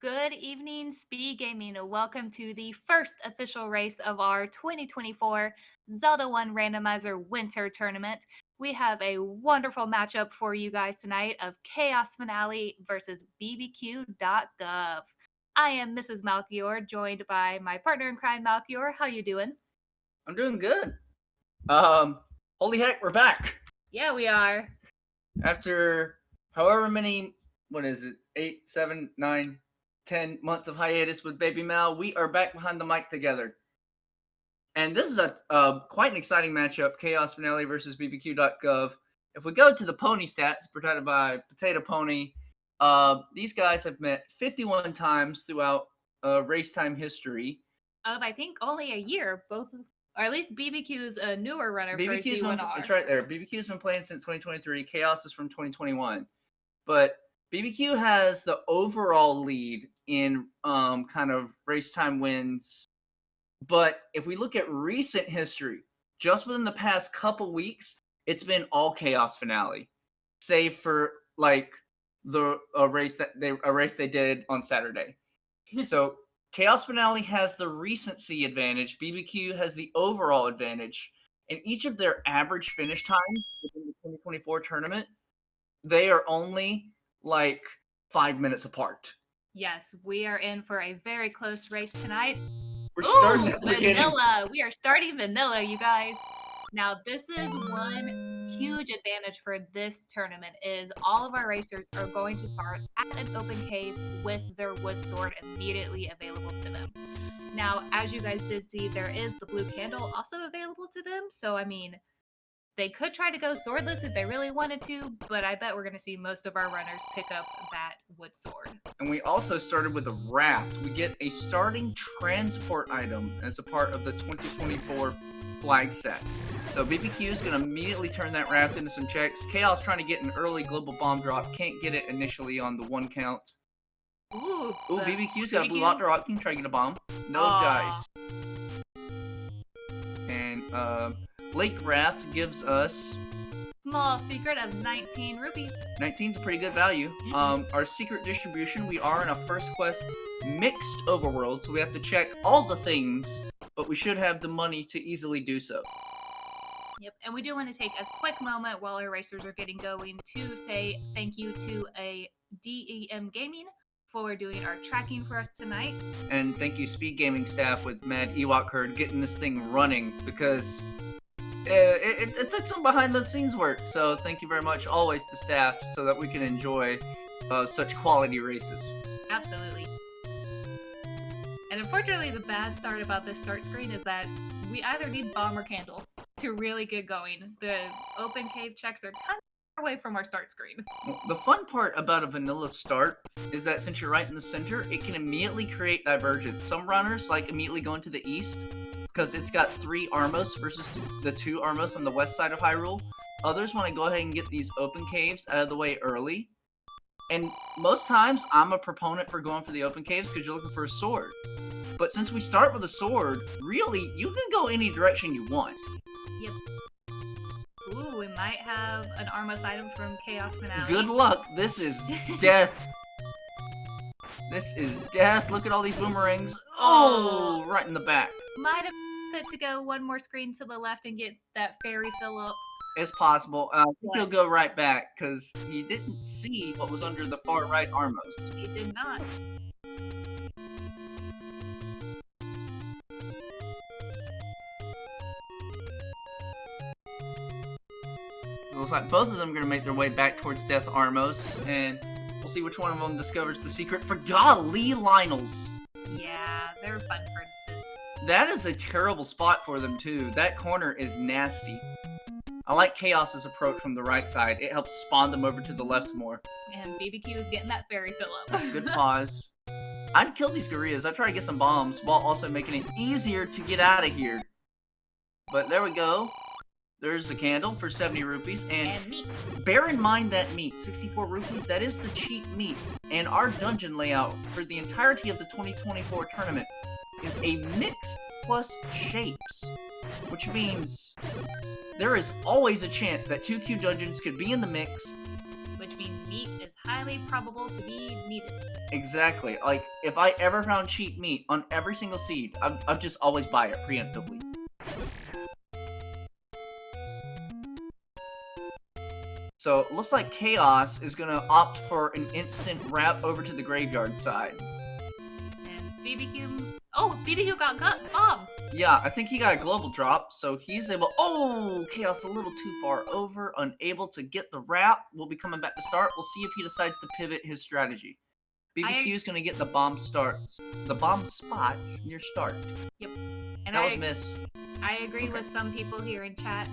Good evening, Speed Gaming. Welcome to the first official race of our 2024 Zelda 1 Randomizer Winter Tournament. We have a wonderful matchup for you guys tonight of Cha0sFinale versus BBQ.gov. I am Mrs. Malchior, joined by my partner in crime, Malchior. How you doing? I'm doing good. Holy heck, we're back. Yeah, we are. After however many, 8, 7, 9, 10 months of hiatus with Baby Mal, we are back behind the mic together. And this is a quite an exciting matchup, Cha0sFinale versus BBQ.gov. If we go to the pony stats presented by Potato Pony, these guys have met 51 times throughout race time history. Of, I think, only a year, both, or at least BBQ's a newer runner for Z1R. It's right there. BBQ's been playing since 2023. Cha0s is from 2021. But BBQ has the overall lead in kind of race time wins. But if we look at recent history, just within the past couple weeks, it's been all Cha0sFinale, save for like a race they did on Saturday. So Cha0sFinale has the recency advantage. BBQ has the overall advantage. And each of their average finish times within the 2024 tournament, they are only like 5 minutes apart. Yes, we are in for a very close race tonight. We're starting at the beginning. Vanilla. We are starting vanilla, you guys. Now, this is one huge advantage for this tournament is all of our racers are going to start at an open cave with their wood sword immediately available to them. Now, as you guys did see, there is the blue candle also available to them. So, I mean, they could try to go swordless if they really wanted to, but I bet we're going to see most of our runners pick up that wood sword. And we also started with a raft. We get a starting transport item as a part of the 2024 flag set. So BBQ is going to immediately turn that raft into some checks. Cha0s trying to get an early global bomb drop. Can't get it initially on the one count. Ooh, BBQ's got a blue hot drop. Can try to get a bomb. No dice. And Lake Raft gives us small secret of 19 rupees. 19's a pretty good value. Our secret distribution, we are in a first quest mixed overworld, so we have to check all the things, but we should have the money to easily do so. Yep, and we do want to take a quick moment while our racers are getting going to say thank you to a DEM Gaming for doing our tracking for us tonight. And thank you SpeedGaming staff with Mad Ewok Herd getting this thing running, because it took some behind the scenes work. So thank you very much always to staff so that we can enjoy such quality races. Absolutely. And unfortunately, the bad start about this start screen is that we either need bomb or candle to really get going. The open cave checks are kind of far away from our start screen. Well, the fun part about a vanilla start is that since you're right in the center, it can immediately create divergence. Some runners like immediately going to the east because it's got 3 Armos versus the 2 Armos on the west side of Hyrule. Others want to go ahead and get these open caves out of the way early. And most times, I'm a proponent for going for the open caves because you're looking for a sword. But since we start with a sword, really, you can go any direction you want. Yep. Ooh, we might have an Armos item from Cha0sFinale. Good luck. This is death. This is death. Look at all these boomerangs. Oh, right in the back. Might have put to go one more screen to the left and get that fairy fill up. It's possible. I think he'll go right back because he didn't see what was under the far right Armos. He did not. It looks like both of them are going to make their way back towards Death Armos, and we'll see which one of them discovers the secret for Golly Lionels. Yeah, they're fun for this. That is a terrible spot for them, too. That corner is nasty. I like Cha0s's approach from the right side. It helps spawn them over to the left more. And BBQ is getting that fairy fill up. Good pause. I'd kill these gorillas. I'd try to get some bombs while also making it easier to get out of here. But there we go. There's a candle for 70 rupees. And meat. Bear in mind that meat, 64 rupees, that is the cheap meat. And our dungeon layout for the entirety of the 2024 tournament is a mix plus shapes. Which means there is always a chance that 2Q dungeons could be in the mix which means meat is highly probable to be needed. Exactly. Like, if I ever found cheap meat on every single seed, I'd just always buy it preemptively. So, it looks like Chaos is gonna opt for an instant wrap over to the graveyard side. And BBQ... Oh, BBQ got bombs! Yeah, I think he got a global drop, so he's able... Oh, Chaos a little too far over, unable to get the wrap. We'll be coming back to start. We'll see if he decides to pivot his strategy. BBQ is going to get the bomb spots near start. Yep. And that was miss. I agree with some people here in chat.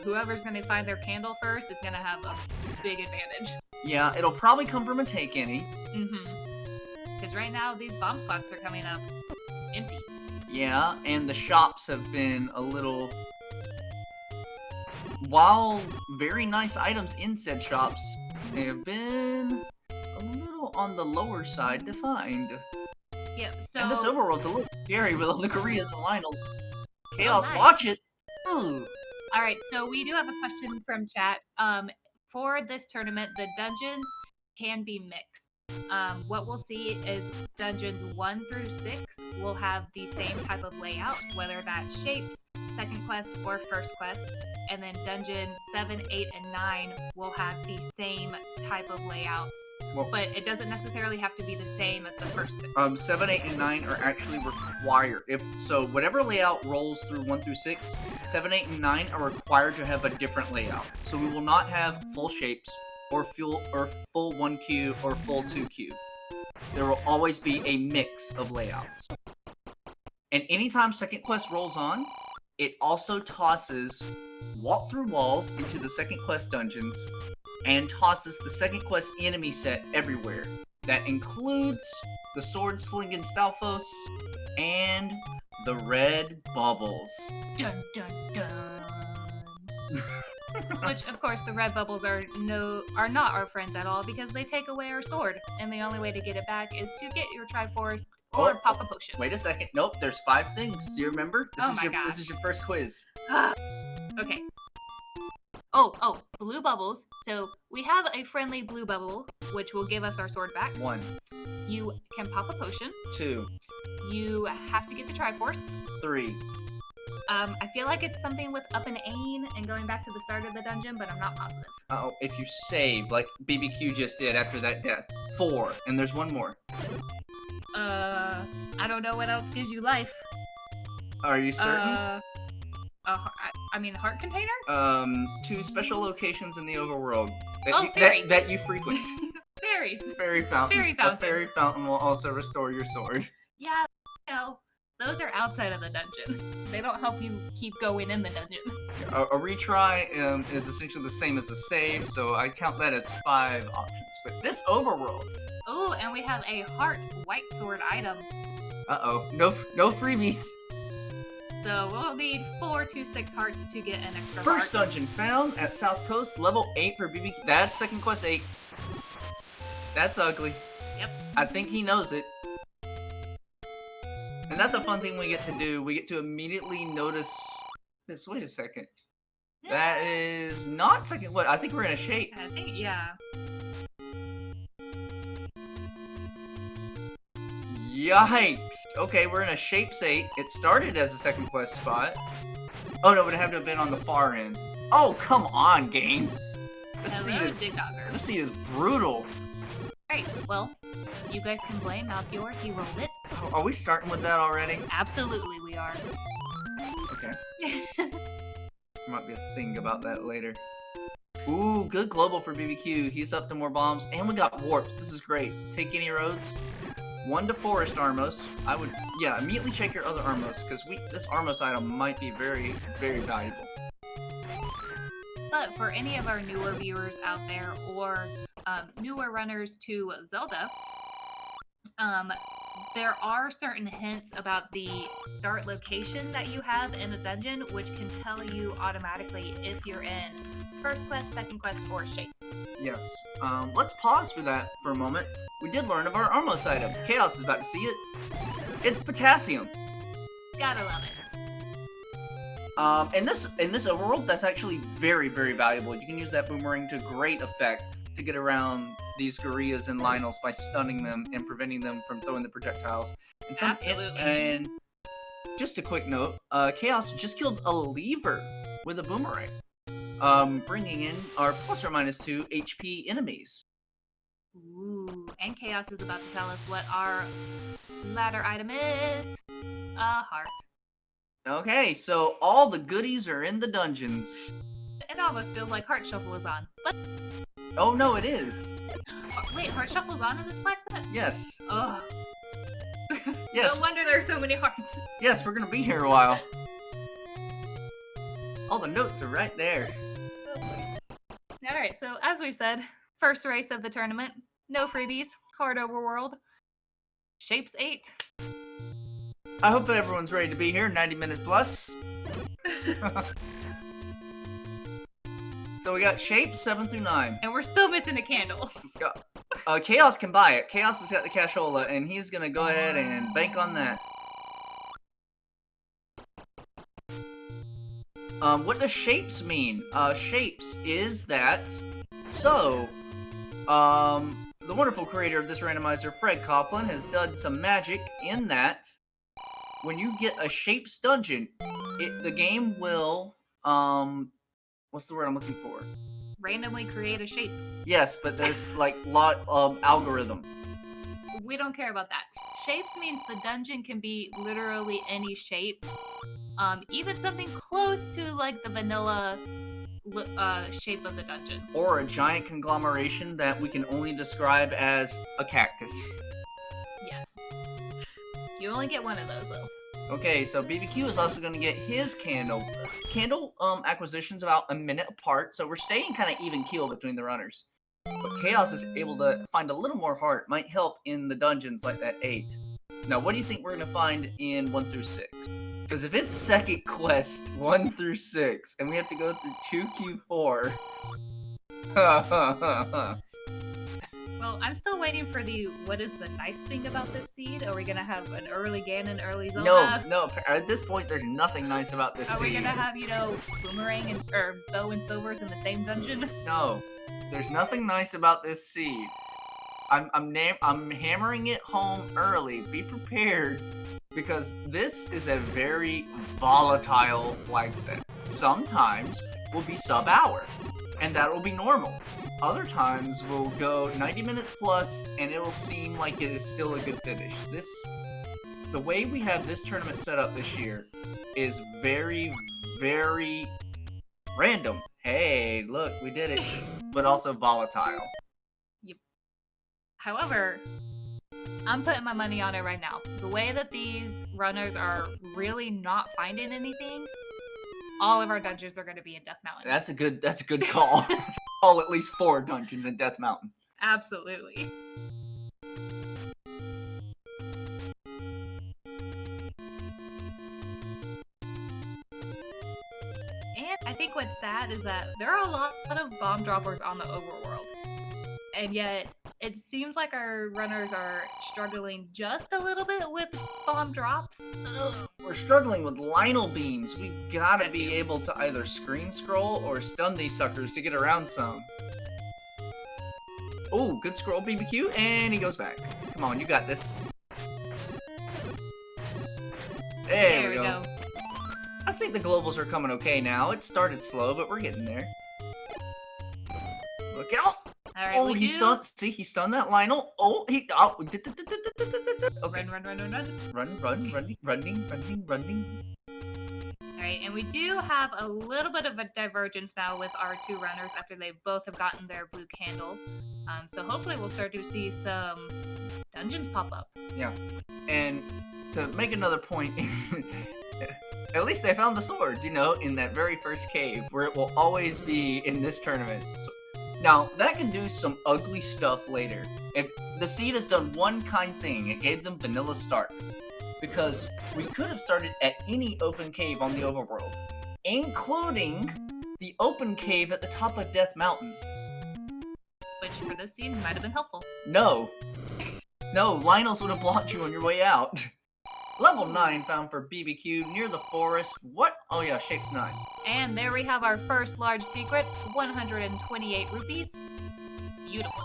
Whoever's going to find their candle first is going to have a big advantage. Yeah, it'll probably come from a take any. Because right now, these bomb spots are coming up empty. Yeah, and the shops have been a little... While very nice items in said shops, they have been a little on the lower side to find. Yep, so... And this overworld's a little scary with all the Koreas and Lionels. Chaos, nice. watch it! Ooh. Alright, so we do have a question from chat. For this tournament, the dungeons can be mixed. What we'll see is dungeons 1 through 6 will have the same type of layout, whether that's shapes, second quest, or first quest. And then dungeons 7, 8, and 9 will have the same type of layouts. Well, but it doesn't necessarily have to be the same as the first 6. 7, 8, and 9 are actually required. So whatever layout rolls through 1 through 6, 7, 8, and 9 are required to have a different layout. So we will not have full shapes, or full 1Q, or full 2Q. There will always be a mix of layouts. And anytime second quest rolls on, it also tosses walk through walls into the second quest dungeons, and tosses the second quest enemy set everywhere. That includes the sword slinging Stalfos and the red bubbles. Dun dun dun. Which, of course, the red bubbles are not our friends at all because they take away our sword, and the only way to get it back is to get your Triforce or pop a potion. Wait a second. Nope, there's 5 things. Do you remember? This is your first quiz. Okay. Oh, blue bubbles. So we have a friendly blue bubble, which will give us our sword back. 1. You can pop a potion. 2. You have to get the Triforce. 3. I feel like it's something with up and aim and going back to the start of the dungeon, but I'm not positive. Oh, if you save, like BBQ just did after that death. 4. And there's 1 more. I don't know what else gives you life. Are you certain? I mean, heart container? 2 special locations in the overworld that you frequent. Fairies. Fairy fountain. Fairy fountain. A fairy fountain will also restore your sword. Yeah, those are outside of the dungeon. They don't help you keep going in the dungeon. A retry is essentially the same as a save, so I count that as 5 options. But this overworld... Oh, and we have a heart white sword item. Uh-oh. No freebies. So we'll need 4 to 6 hearts to get an extra First heart. dungeon found at South Coast, level 8 for BBQ. That's second quest 8. That's ugly. Yep. I think he knows it. And that's a fun thing we get to do. We get to immediately notice... Wait a second. That is not second... What? I think we're in a shape. I think, yeah. Yikes! Okay, we're in a shapes 8. It started as a second quest spot. Oh no, but it had to have been on the far end. Oh, come on, game! This seat is brutal. Alright, well, you guys can blame Malchior, he rolled it. Oh, are we starting with that already? Absolutely we are. Okay. There might be a thing about that later. Ooh, good global for BBQ. He's up to more bombs. And we got warps. This is great. Take any roads. 1 to Forest Armos. I would, immediately check your other Armos, because this Armos item might be very, very valuable. But for any of our newer viewers out there, or newer runners to Zelda, there are certain hints about the start location that you have in the dungeon, which can tell you automatically if you're in first quest, second quest, or shapes. Yes. Let's pause for that for a moment. We did learn of our Armos item. Chaos is about to see it. It's potassium. Gotta love it. In this overworld, that's actually very, very valuable. You can use that boomerang to great effect to get around these gorillas and Lionels by stunning them and preventing them from throwing the projectiles. Absolutely. And just a quick note, Chaos just killed a lever with a boomerang, bringing in our plus or minus 2 HP enemies. Ooh, and Chaos is about to tell us what our ladder item is. A heart. Okay, so all the goodies are in the dungeons. It almost feels like Heart Shuffle is on. But Oh no, it is. wait, Heart Shuffle's on in this flag set? Yes. Ugh. Yes. No wonder there's so many hearts. Yes, we're gonna be here a while. All the notes are right there. Alright, so as we've said, first race of the tournament. No freebies. Hard overworld. Shapes 8. I hope everyone's ready to be here. 90 minutes plus. So we got shapes 7 through 9. And we're still missing a candle. Chaos can buy it. Chaos has got the cashola, and he's gonna go ahead and bank on that. What does shapes mean? Shapes is that. So, the wonderful creator of this randomizer, Fred Coughlin, has done some magic in that when you get a shapes dungeon, the game will, what's the word I'm looking for? Randomly create a shape. Yes, but there's like lot of algorithm. We don't care about that. Shapes means the dungeon can be literally any shape. Even something close to like the vanilla shape of the dungeon. Or a giant conglomeration that we can only describe as a cactus. Yes. You only get one of those though. Okay, so BBQ is also going to get his candle. Candle acquisition's about a minute apart, so we're staying kind of even keel between the runners. But Chaos is able to find a little more heart, might help in the dungeons like that 8. Now, what do you think we're going to find in 1 through 6? Because if it's second quest 1 through 6, and we have to go through 2Q4... Well, I'm still waiting for the what is the nice thing about this seed? Are we gonna have an early Ganon, early Zelda? No, at this point there's nothing nice about this seed. Are we gonna have, boomerang or bow and silvers in the same dungeon? No, there's nothing nice about this seed. I'm hammering it home early. Be prepared, because this is a very volatile flag set. Sometimes will be sub-hour, and that will be normal. Other times we'll go 90 minutes plus, and it will seem like it is still a good finish. The way we have this tournament set up this year is very, very random. Hey, look, we did it. But also volatile. Yep. However, I'm putting my money on it right now. The way that these runners are really not finding anything, all of our dungeons are going to be in Death Mountain. That's a good call. All at least 4 dungeons in Death Mountain. Absolutely. And I think what's sad is that there are a lot of bomb droppers on the overworld. And yet, it seems like our runners are struggling just a little bit with bomb drops. We're struggling with Lionel beams. We gotta be able to either screen scroll or stun these suckers to get around some. Oh, good scroll, BBQ, and he goes back. Come on, you got this. There we go. I think the globals are coming okay now. It started slow, but we're getting there. Look out! Right, oh, he stunned. See, he stunned that Lionel. Oh, he. Oh. Okay. Running. Alright, and we do have a little bit of a divergence now with our 2 runners after they both have gotten their blue candle. So hopefully we'll start to see some dungeons pop up. Yeah, and to make another point, at least they found the sword, in that very first cave, where it will always be in this tournament. So, now, that can do some ugly stuff later. If the seed has done one kind thing, it gave them vanilla start. Because we could have started at any open cave on the overworld, including the open cave at the top of Death Mountain. Which, for this seed, might have been helpful. No, Lionels would have blocked you on your way out. Level 9 found for BBQ near the forest. What? Oh yeah, shapes 9. And there we have our first large secret, 128 rupees. beautiful.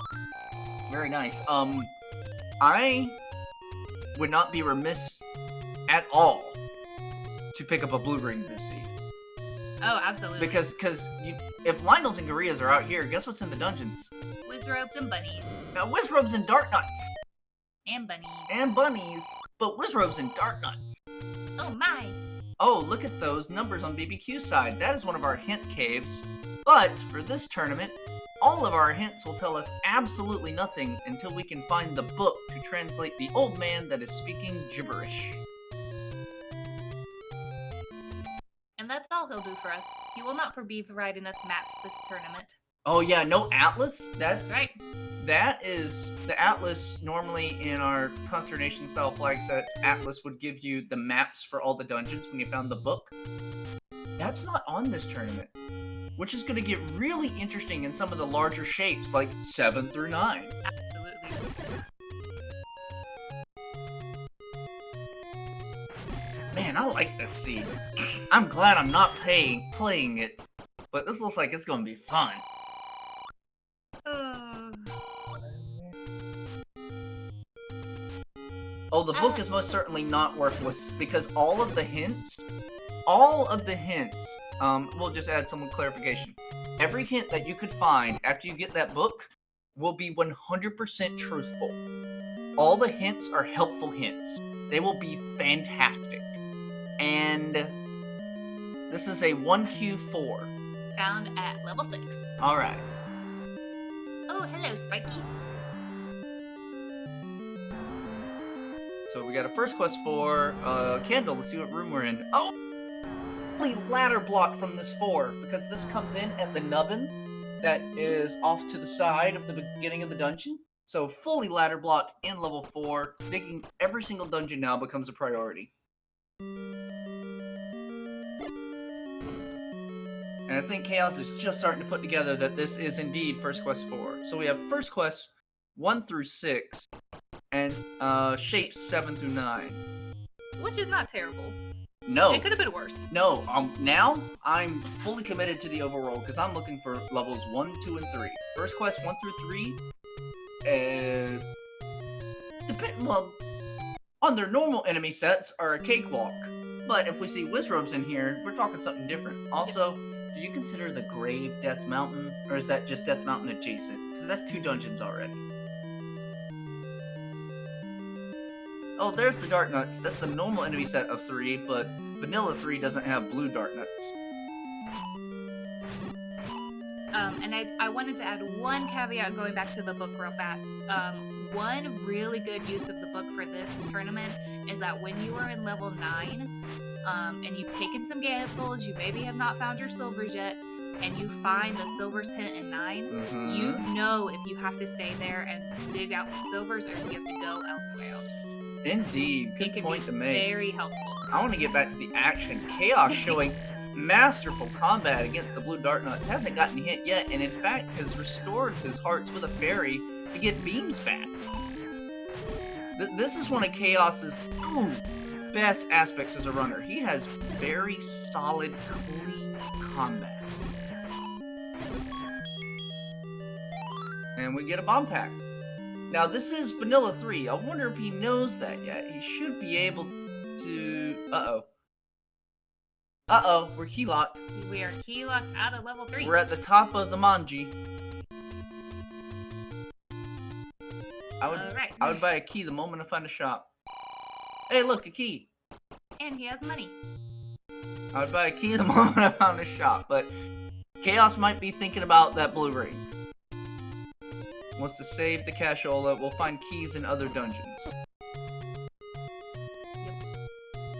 Very nice. I would not be remiss at all to pick up a blue ring this seed. Oh, absolutely. Because if Lionels and Gorillaz are out here, guess what's in the dungeons? Wizrobes and bunnies. Now, Wizrobes and Dark Nuts. And bunnies. And bunnies, but Wizrobes and Dark Nuts. Oh my! Oh, look at those numbers on BBQ's side. That is one of our hint caves. But for this tournament, all of our hints will tell us absolutely nothing until we can find the book to translate the old man that is speaking gibberish. And that's all he'll do for us. He will not be providing us maps this tournament. Oh yeah, no atlas? That's right. That is the atlas. Normally in our consternation style flag sets, atlas would give you the maps for all the dungeons when you found the book. That's not on this tournament, which is going to get really interesting in some of the larger shapes like 7 through 9. Absolutely. Man, I like this seed. I'm glad I'm not playing it, but this looks like it's going to be fun. Oh, the book is most certainly not worthless because all of the hints, we'll just add some clarification. Every hint that you could find after you get that book will be 100% truthful. All the hints are helpful hints. They will be fantastic. And this is a 1Q4. Found at level 6. Alright. Oh, hello, Spiky. So we got a first quest for Candle. Let's see what room we're in. Oh! Fully ladder block from this 4, because this comes in at the nubbin that is off to the side of the beginning of the dungeon. So fully ladder blocked in level 4. Digging every single dungeon now becomes a priority. And I think Chaos is just starting to put together that this is indeed First Quest 4. So we have First Quest 1 through 6, and shapes 7 through 9. Which is not terrible. No. It could have been worse. No, now I'm fully committed to the overworld because I'm looking for levels 1, 2, and 3. First Quest 1 through 3, well, on their normal enemy sets are a cakewalk. But if we see Wizrobes in here, we're talking something different. Also, do you consider the Grave Death Mountain, or is that just Death Mountain adjacent? Because that's 2 dungeons already. Oh, there's the Dark Nuts. That's the normal enemy set of 3, but Vanilla 3 doesn't have blue Dark Nuts. And I wanted to add one caveat going back to the book real fast. One really good use of the book for this tournament is that when you are in level 9, and you've taken some gambles, you maybe have not found your silvers yet, and you find the silvers hint in 9, you know if you have to stay there and dig out the silvers or if you have to go elsewhere. Indeed, good point to make. Very helpful. I want to get back to the action. Chaos showing masterful combat against the blue Dark Nuts. Hasn't gotten hit yet, and in fact has restored his hearts with a fairy to get beams back. This is one of Chaos's best aspects as a runner. He has very solid, clean combat. And we get a bomb pack. Now this is Vanilla 3. I wonder if he knows that yet. He should be able to... Uh-oh, we're key locked. We are key locked out of level 3. We're at the top of the manji. I would buy a key the moment I find a shop. Hey, look, a key. And he has money. I would buy a key the moment I found a shop, but Chaos might be thinking about that blue ring. Wants to save the cashola. We'll find keys in other dungeons.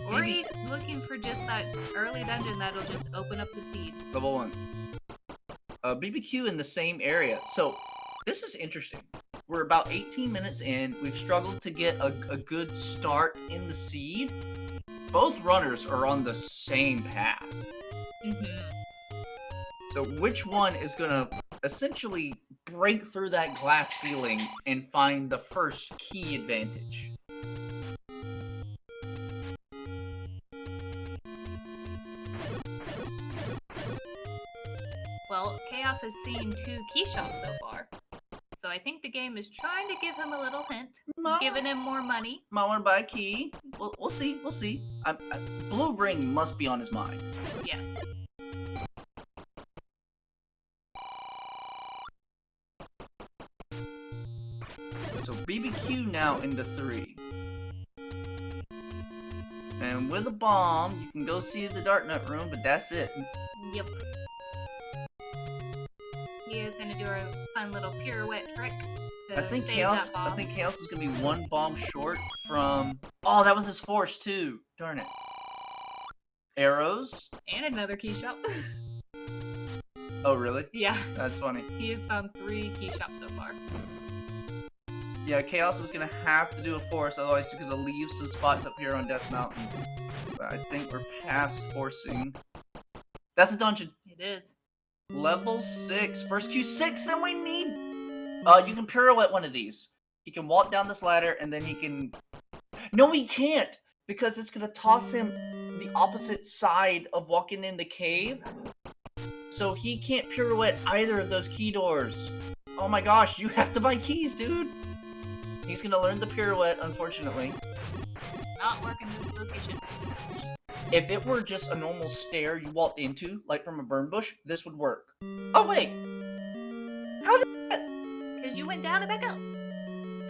Or he's looking for just that early dungeon that'll just open up the seed. Level 1. BBQ in the same area. So, this is interesting. We're about 18 minutes in. We've struggled to get a good start in the seed. Both runners are on the same path. So, which one is going to essentially break through that glass ceiling and find the first key advantage? Well, Chaos has seen 2 key shops so far. I think the game is trying to give him a little hint, Might giving him more money. want to buy a key. We'll see. We'll see. Blue ring must be on his mind. Yes. So BBQ now into 3. And with a bomb, you can go see the Dark Nut room, but that's it. Yep. He is gonna do a fun little pirouette trick to I think save Chaos. that bomb. I think Chaos is gonna be one bomb short from. Oh, that was his force too. Darn it. Arrows. And another key shop. Oh really? Yeah. That's funny. He has found 3 key shops so far. Yeah, Chaos is gonna have to do a force, otherwise he's gonna leave some spots up here on Death Mountain. But I think we're past forcing. That's a dungeon. It is. Level 6. First Q6, and we need... you can pirouette one of these. He can walk down this ladder, and then he can... No, he can't! Because it's gonna toss him the opposite side of walking in the cave. So he can't pirouette either of those key doors. Oh my gosh, you have to buy keys, dude! He's gonna learn the pirouette, unfortunately. Not working this location. If it were just a normal stair you walked into, like from a burn bush, this would work. Oh wait! How did that? Because you went down and back up.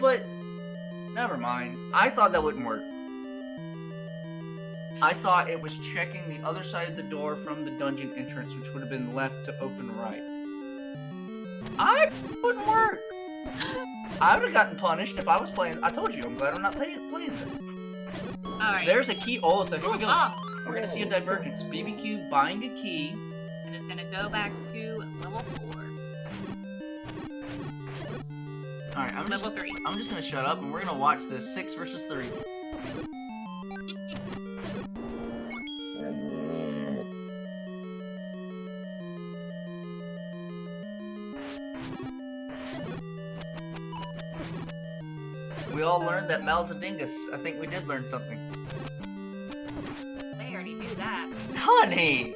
But, never mind. I thought that wouldn't work. I thought it was checking the other side of the door from the dungeon entrance, which would have been left to open right. I wouldn't work! I would have gotten punished if I was playing. I told you, I'm glad I'm not playing this. Alright. There's a key. Oh, so here we go. Bombs. We're gonna see a divergence. BBQ buying a key. And it's gonna go back to level 4. Alright, Level 3. I'm just gonna shut up and we're gonna watch this 6 versus 3. We all learned that Mal's a dingus. I think we did learn something. They already knew that. Honey!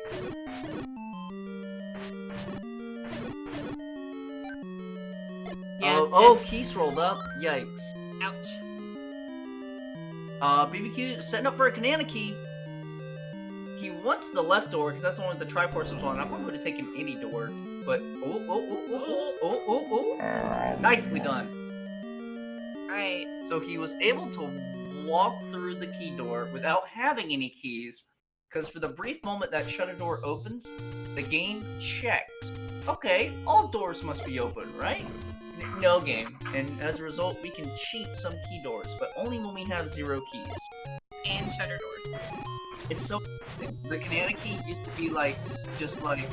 Yes. Oh, Keys rolled up. Yikes. Ouch. BBQ setting up for a Canana key. He wants the left door because that's the one with the Triforce was on. I'm probably going to take him any door. But, oh. Nicely done. Right. So he was able to walk through the key door without having any keys, because for the brief moment that shutter door opens, the game checks. Okay, all doors must be open, right? No game. And as a result, we can cheat some key doors, but only when we have 0 keys. And shutter doors. It's so... The Canana key used to be like, just like...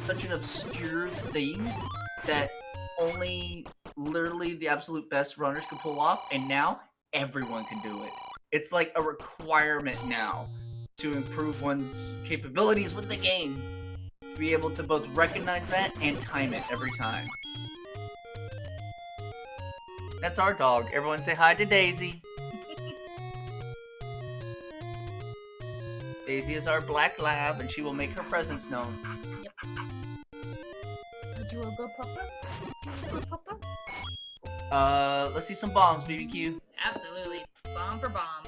such an obscure thing that only literally the absolute best runners could pull off, and now everyone can do it. It's like a requirement now to improve one's capabilities with the game. To be able to both recognize that and time it every time. That's our dog. Everyone say hi to Daisy. Daisy is our black lab, and she will make her presence known. Yep. Are you a good pupper? Good pupper? Let's see some bombs, BBQ. Absolutely. Bomb for bombs.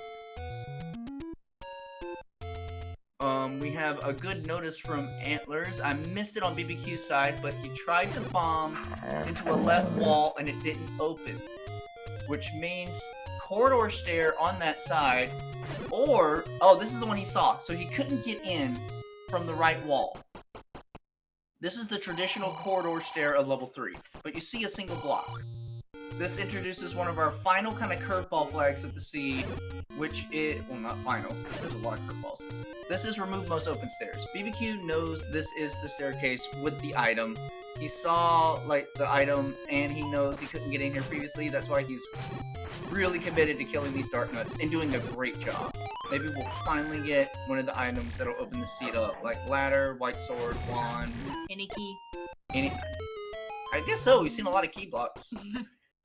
We have a good notice from Antlers. I missed it on BBQ's side, but he tried to bomb into a left wall and it didn't open. Which means corridor stair on that side, or... Oh, this is the one he saw. So he couldn't get in from the right wall. This is the traditional corridor stair of level 3, but you see a single block. This introduces one of our final kind of curveball flags of the seed, which is... Well, not final, because there's a lot of curveballs. This is remove most open stairs. BBQ knows this is the staircase with the item. He saw, like, the item, and he knows he couldn't get in here previously. That's why he's really committed to killing these Dark Nuts and doing a great job. Maybe we'll finally get one of the items that'll open the seed up, like ladder, white sword, wand. Any key. I guess so. We've seen a lot of key blocks.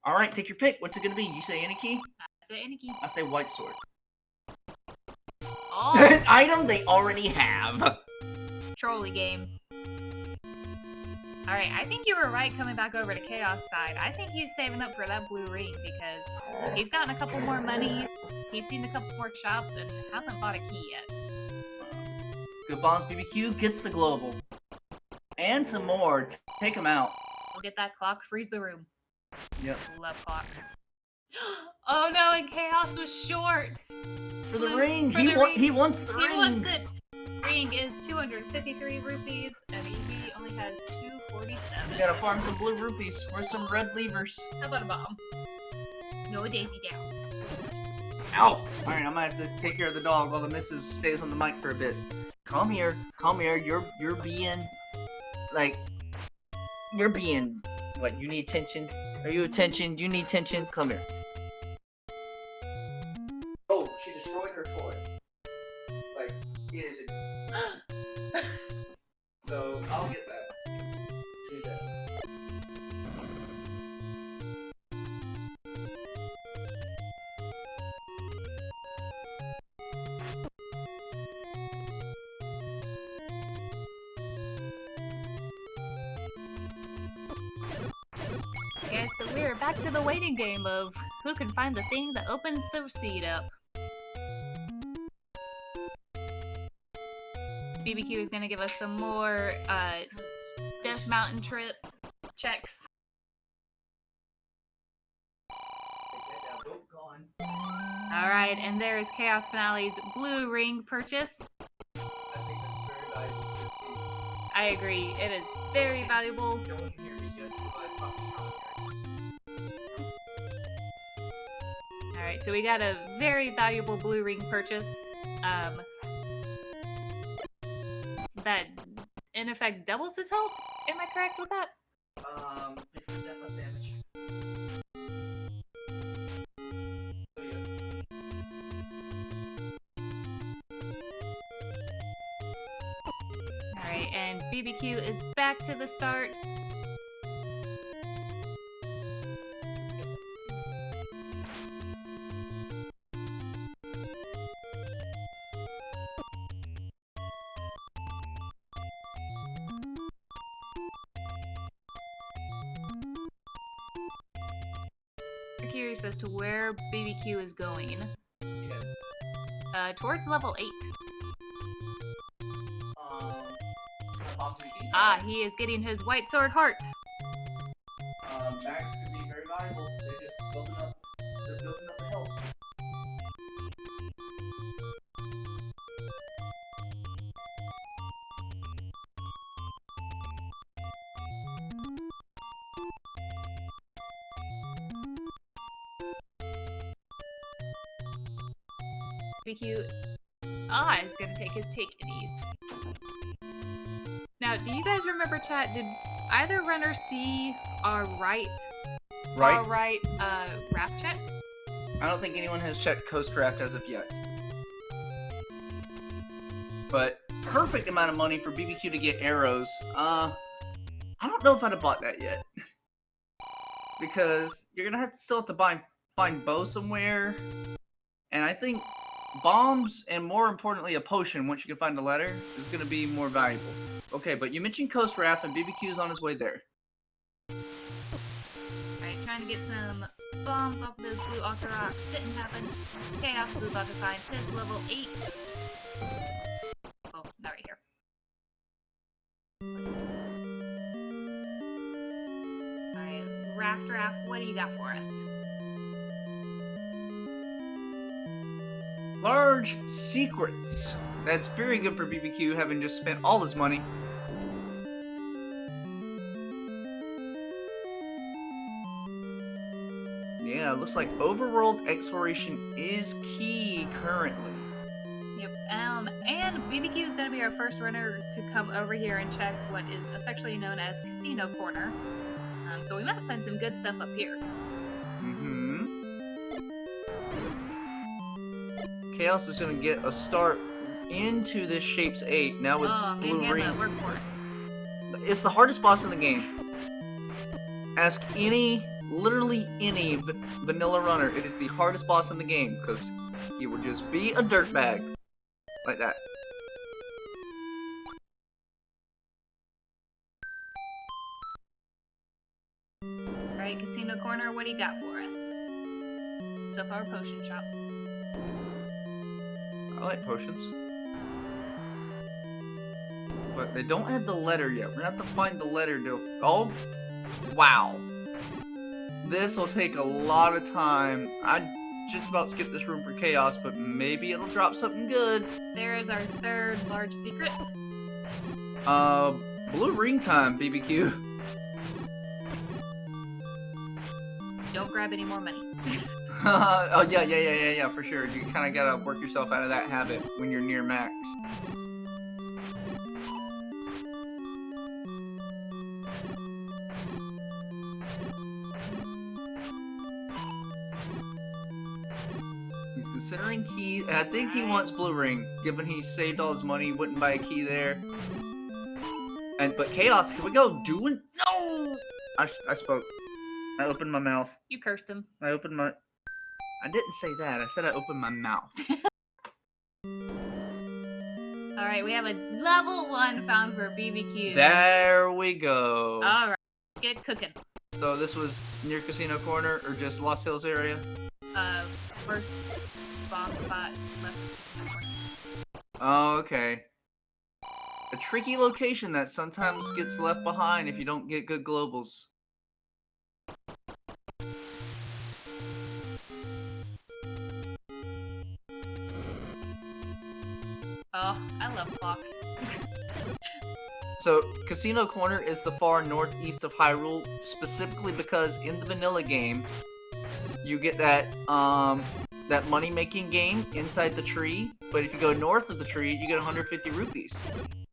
Alright, take your pick. What's it gonna be? You say any key? I say any key. I say white sword. Oh! An item they already have. Trolley game. Alright, I think you were right coming back over to Chaos side. I think he's saving up for that blue ring because he's gotten a couple more money, he's seen a couple more shops, and hasn't bought a key yet. Good Bombs BBQ gets the global. And some more. Take him out. We'll get that clock, freeze the room. Yep. Love clocks. Oh no, and Chaos was short! For the ring! For He the ring. He wants the ring! He wants it! Ring is 253 rupees, and he only has 247. We gotta farm some blue rupees. Where's some red levers? How about a bomb? No daisy down. Ow! Alright, I'm gonna have to take care of the dog while the missus stays on the mic for a bit. Come here. Come here. You're being... Like... You're being... What, you need attention? Are you attention? You need attention? Come here. Oh, she destroyed her toy. Like, it is a... So, I'll get that. Do that. Okay, so we're back to the waiting game of who can find the thing that opens the seed up. BBQ is gonna give us some more Death Mountain trip checks. Alright, and there is Cha0sFinale's blue ring purchase. I agree, it is very valuable. Alright, so we got a very valuable blue ring purchase. That in effect doubles his health. Am I correct with that? 50% less damage. Alright, and BBQ is back to the start. I'm curious as to where BBQ is going. Towards level 8. Ah, he is getting his white sword heart. Max could be very valuable. They're just building up. They're building up the health. BBQ is gonna take his take it ease. Now, do you guys remember, chat? Did either runner see our right raft check? I don't think anyone has checked Coast Craft as of yet. But perfect amount of money for BBQ to get arrows. I don't know if I'd have bought that yet. Because you're gonna still have to find bow somewhere. And I think bombs, and more importantly a potion, once you can find a letter, is gonna be more valuable. Okay, but you mentioned Coast Raft, and BBQ's on his way there. Alright, trying to get some bombs off those blue ochre rocks. Didn't happen. Chaos is about to find his level 8. Oh, not right here. Alright, Raft, what do you got for us? Large secrets. That's very good for BBQ, having just spent all his money. Yeah, it looks like overworld exploration is key currently. Yep, and BBQ is going to be our first runner to come over here and check what is affectionately known as Casino Corner. So we might find some good stuff up here. Chaos is going to get a start into this Shapes 8 now with blue ring. Workforce. It's the hardest boss in the game. Ask literally any vanilla runner. It is the hardest boss in the game because he will just be a dirtbag like that. Corner, what do you got for us? So far, potion shop. I like potions. But they don't have the letter yet. We're gonna have to find the letter to... Oh! Wow. This will take a lot of time. I just about skipped this room for chaos, but maybe it'll drop something good. There is our third large secret. Blue ring time, BBQ. Don't grab any more money. Oh, yeah, for sure. You kind of gotta work yourself out of that habit when you're near max. He's considering key. I think he wants blue ring, given he saved all his money, he wouldn't buy a key there. But chaos, here we go. Doing no. I spoke. I opened my mouth. You cursed him. I opened my. I didn't say that. I said I opened my mouth. Alright, we have a level 1 found for BBQ. There we go. Alright, get cooking. So this was near Casino Corner or just Lost Hills area? First bomb spot left. Oh, okay. A tricky location that sometimes gets left behind if you don't get good globals. Oh, I love clocks. So, Casino Corner is the far northeast of Hyrule, specifically because in the vanilla game, you get that money-making game inside the tree, but if you go north of the tree, you get 150 rupees.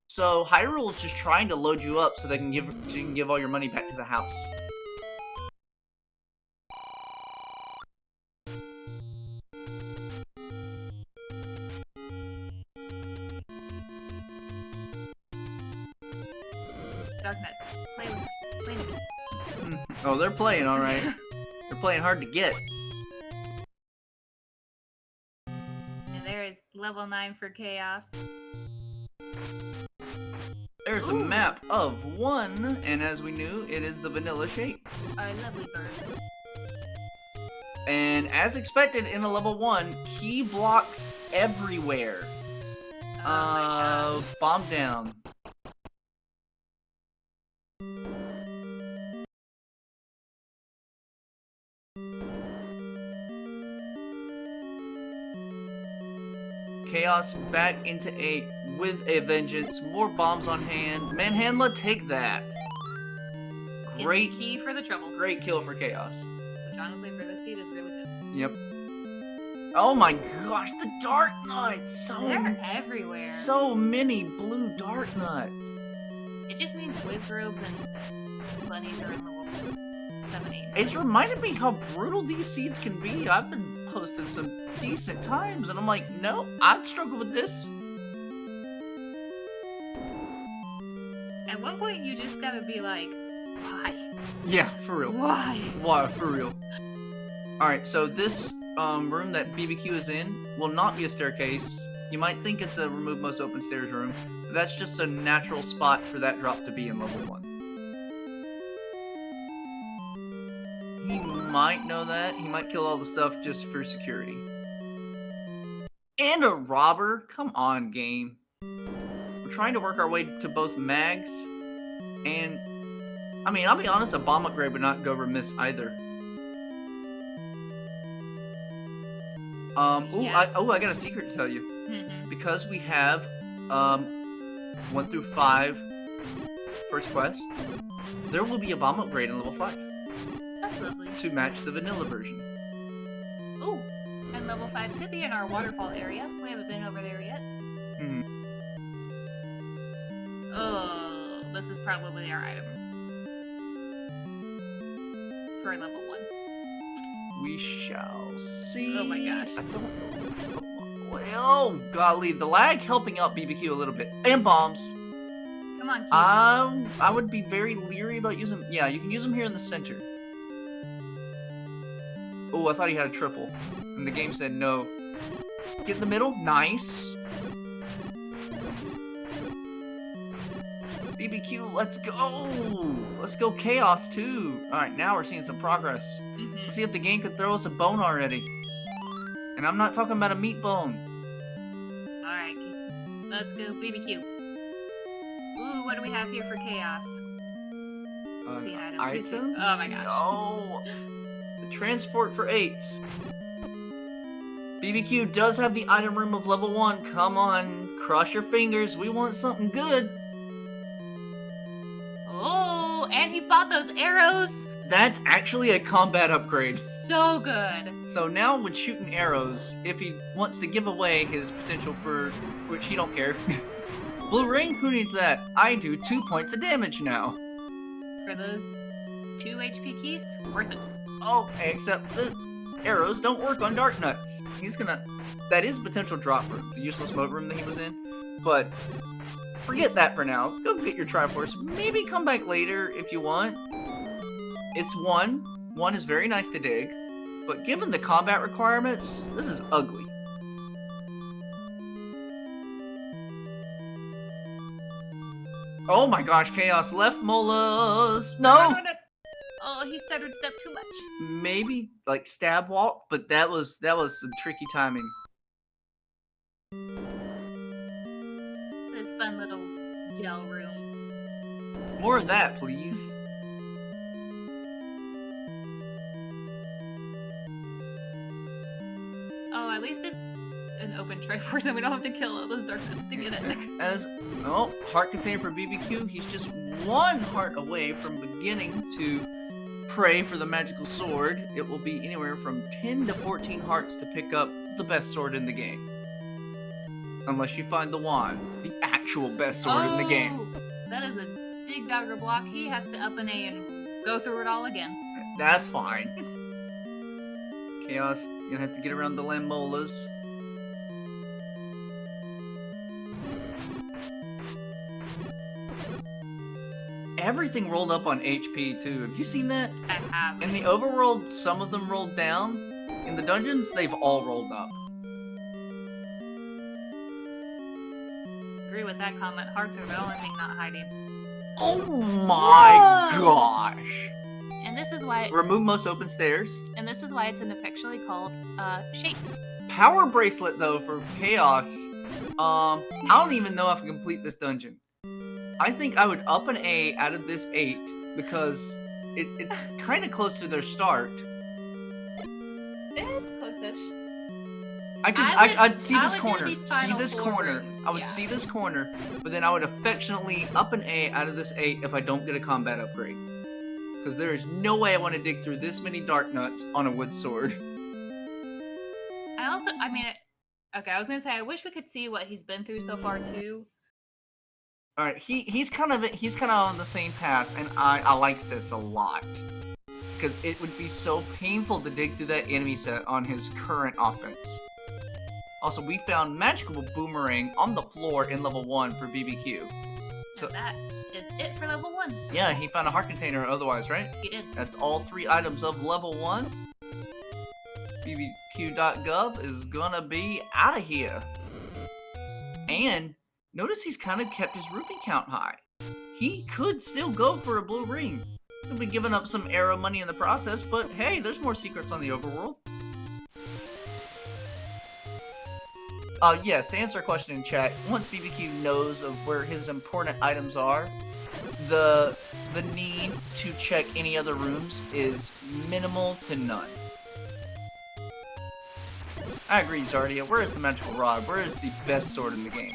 So, Hyrule is just trying to load you up so you can give all your money back to the house. Dark Knights, play with us. Play with us. Oh, they're playing alright. They're playing hard to get. And there is level 9 for chaos. There's a map of 1, and as we knew, it is the vanilla shape. Our lovely bird. And as expected in a level 1, key blocks everywhere. Oh my gosh. Bomb down. Chaos back into 8 with a vengeance. More bombs on hand. Manhandla, take that. Great key for the trouble. Great kill for Chaos. Which honestly for this seed is really good. Yep. Oh my gosh, the Dark Nuts! They're everywhere. So many blue Dark Nuts. It just means Wizrobes and bunnies are in level 7, 8. It's reminded me how brutal these seeds can be. I've been posting some decent times, and I'm like, no, I'd struggle with this. At one point, you just gotta be like, why? Yeah, for real. Why? Why, for real. Alright, so this room that BBQ is in will not be a staircase. You might think it's a remove most open stairs room, but that's just a natural spot for that drop to be in level 1. He might know that. He might kill all the stuff just for security. And a robber? Come on, game. We're trying to work our way to both mags, and I mean, I'll be honest, a bomb upgrade would not go remiss either. Yes. I got a secret to tell you. Because we have 1 through 5 first quest, there will be a bomb upgrade in level 5. That's lovely. To match the vanilla version. Ooh, and level 5 could be in our waterfall area. We haven't been over there yet. Oh, this is probably our item. For level 1. We shall see. Oh my gosh. I don't know. Oh, golly. The lag helping out BBQ a little bit. And bombs. Come on, Keith. I would be very leery about using... Yeah, you can use them here in the center. Oh, I thought he had a triple. And the game said no. Get in the middle. Nice. BBQ, let's go! Let's go Chaos too! Alright, now we're seeing some progress. Let's see if the game could throw us a bone already. And I'm not talking about a meat bone. Alright, let's go BBQ. Ooh, what do we have here for Chaos? Item? Oh my gosh. No! The transport for 8. BBQ does have the item room of level 1. Come on, cross your fingers. We want something good. Oh, and he bought those arrows. That's actually a combat upgrade. So good. So now with shooting arrows, if he wants to give away his potential for, which he don't care. Blue ring? Who needs that? I do. 2 points of damage now. For those 2 HP keys, worth it. Oh, except the arrows don't work on Dark Nuts. He's gonna... That is potential drop room, the useless mode room that he was in. But forget that for now. Go get your Triforce. Maybe come back later if you want. It's 1. 1 is very nice to dig. But given the combat requirements, this is ugly. Oh my gosh, Chaos left Molas! No! Oh, he stuttered step too much. Maybe like stab walk, but that was some tricky timing. This fun little gel room. More of that, please. Oh, at least it's an open Triforce and we don't have to kill all those Dark Nuts to get it. As oh, heart container for BBQ, he's just 1 heart away from beginning to pray for the magical sword. It will be anywhere from 10 to 14 hearts to pick up the best sword in the game. Unless you find the wand, the actual best sword in the game. That is a dig dagger block. He has to up an A and go through it all again. That's fine. Chaos, you're gonna have to get around the Lammolas. Everything rolled up on HP too. Have you seen that? I have. In the overworld, some of them rolled down. In the dungeons, they've all rolled up. Agree with that comment. Hearts are the only thing not hiding. Oh my gosh! And this is why. Remove most open stairs. And this is why it's affectionately called shapes. Power bracelet though for Chaos. I don't even know if I can complete this dungeon. I think I would up an A out of this 8 because it's kind of close to their start. It's close-ish. I'd see this corner. See this four corner. rooms, I would see this corner, but then I would affectionately up an A out of this 8 if I don't get a combat upgrade. Because there is no way I want to dig through this many Dark Nuts on a wood sword. Okay, I was gonna say I wish we could see what he's been through so far too. All right, he's kind of on the same path, and I like this a lot because it would be so painful to dig through that enemy set on his current offense. Also, we found magical boomerang on the floor in level 1 for BBQ. So and that is it for level 1. Yeah, he found a heart container otherwise, right? He did. That's all 3 items of level 1. BBQ.gov is gonna be out of here. And notice he's kind of kept his rupee count high. He could still go for a blue ring. He'll be giving up some arrow money in the process, but hey, there's more secrets on the overworld. Yes, to answer a question in chat, once BBQ knows of where his important items are, the need to check any other rooms is minimal to none. I agree, Zardia. Where is the magical rod? Where is the best sword in the game?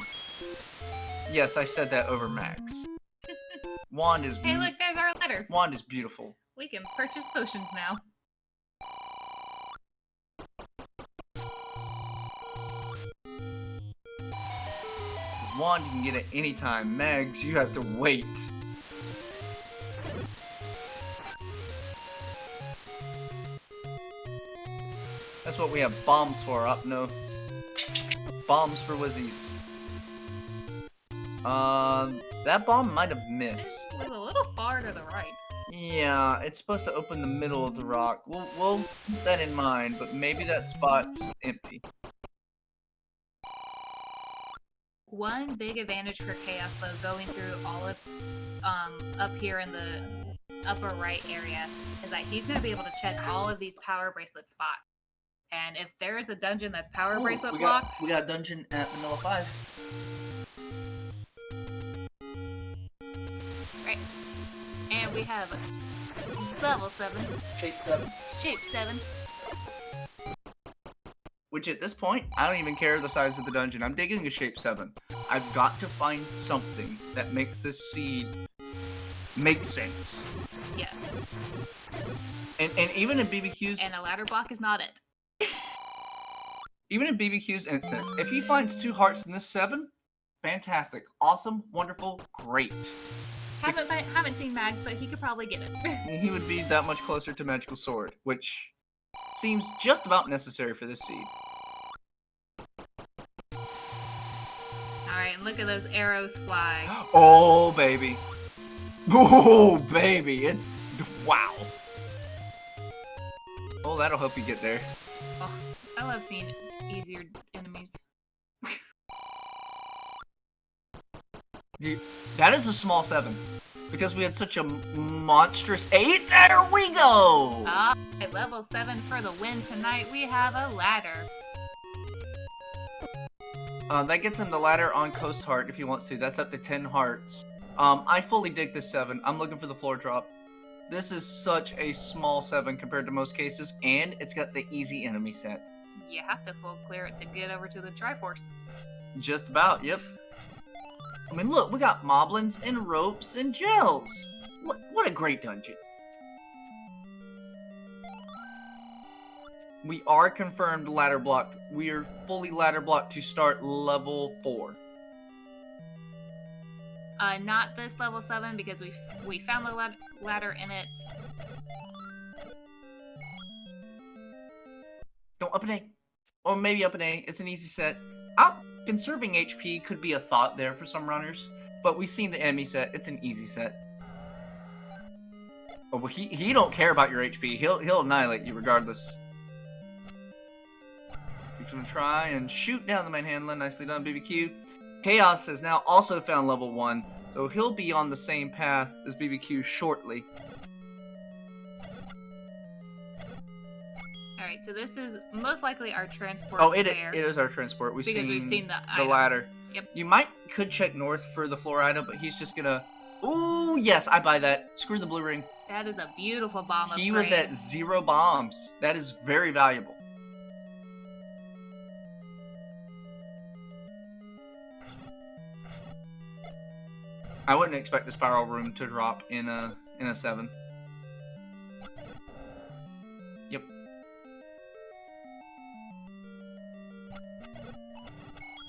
Yes, I said that over Max. Wand is Hey, look, there's our letter. Wand is beautiful. We can purchase potions now. This wand you can get at any time. Mags, you have to wait. That's what we have bombs for, up no. Bombs for Wizzies. That bomb might have missed. It was a little far to the right. Yeah, it's supposed to open the middle of the rock. We'll keep that in mind, but maybe that spot's empty. One big advantage for Chaos, though, going through all of up here in the upper right area, is that he's going to be able to check all of these power bracelet spots. And if there is a dungeon that's power bracelet blocked, we got a dungeon at Vanilla 5. right? And we have level 7, Shape 7. shape 7. Which at this point, I don't even care the size of the dungeon. I'm digging a shape 7. I've got to find something that makes this seed make sense. Yes. And even in BBQ's And a ladder block is not it. even in BBQ's instance, if he finds 2 hearts in this 7, fantastic, awesome, wonderful, great. Haven't seen Mags, but he could probably get it. He would be that much closer to Magical Sword, which seems just about necessary for this seed. Alright, and look at those arrows fly. Oh, baby. Oh, baby. It's... wow. Oh, that'll help you get there. Oh, I love seeing easier enemies. Dude, that is a small 7. Because we had such a monstrous 8. There we go! At level 7 for the win tonight, we have a ladder. That gets him the ladder on Coast Heart if he wants to. That's up to 10 hearts. I fully dig this 7. I'm looking for the floor drop. This is such a small 7 compared to most cases, and it's got the easy enemy set. You have to full clear it to get over to the Triforce. Just about, yep. I mean, look, we got moblins and ropes and gels. What a great dungeon. We are confirmed ladder blocked. We are fully ladder blocked to start level 4. Not this level 7 because we found the ladder in it. Don't up an A. Or maybe up an A. It's an easy set. Conserving HP could be a thought there for some runners, but we've seen the enemy set. It's an easy set. Oh, well, he don't care about your HP. He'll annihilate you regardless. He's gonna try and shoot down the manhandler. Nicely done, BBQ. Chaos has now also found level 1, so he'll be on the same path as BBQ shortly. Alright, so this is most likely our transport. Oh, it is our transport. We've seen the ladder. Yep. You could check north for the floor item, but he's just gonna... Ooh, yes, I buy that. Screw the blue ring. That is a beautiful bomb upgrade. He was at 0 bombs. That is very valuable. I wouldn't expect the spiral room to drop in a 7. Yep.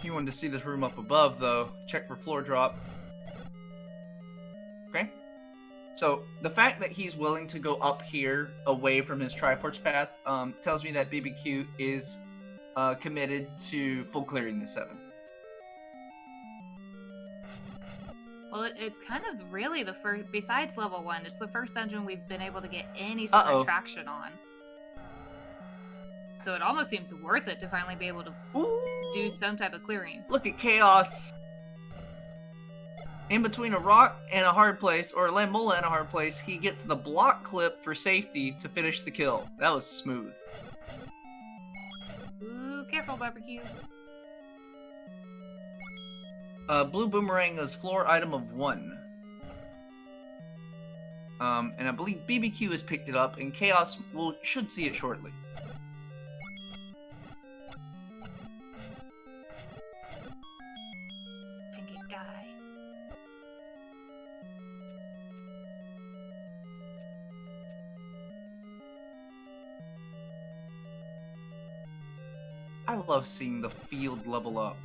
He wanted to see this room up above, though. Check for floor drop. Okay. So, the fact that he's willing to go up here, away from his Triforce path, tells me that BBQ is committed to full clearing the 7. Well, it's kind of really the first, besides level 1, it's the first dungeon we've been able to get any sort of traction on. So it almost seems worth it to finally be able to do some type of clearing. Look at Chaos. In between a rock and a hard place, or a Lambola and a hard place, he gets the block clip for safety to finish the kill. That was smooth. Ooh, careful, barbecue. Blue boomerang is floor item of 1. And I believe BBQ has picked it up, and Chaos should see it shortly. Pancake guy. I love seeing the field level up.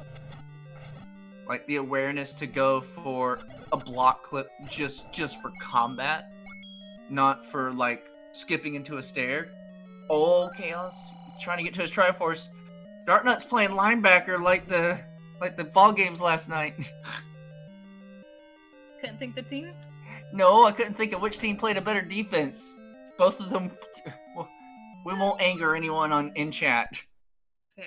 Like the awareness to go for a block clip just for combat, not for like skipping into a stair. Oh, Chaos trying to get to his Triforce. Darknut's playing linebacker like the ball games last night. Couldn't think the teams? No, I couldn't think of which team played a better defense. Both of them. We won't anger anyone in chat. Fair.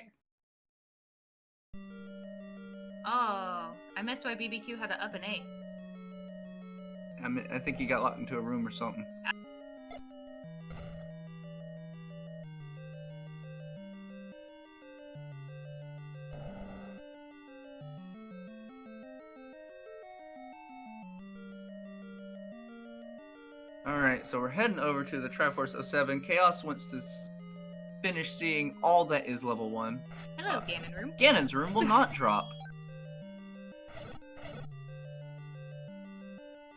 Oh. I missed why BBQ had to up an 8. I think he got locked into a room or something. Alright, so we're heading over to the Triforce 07. Chaos wants to finish seeing all that is level 1. Hello, Ganon room. Ganon's room will not drop.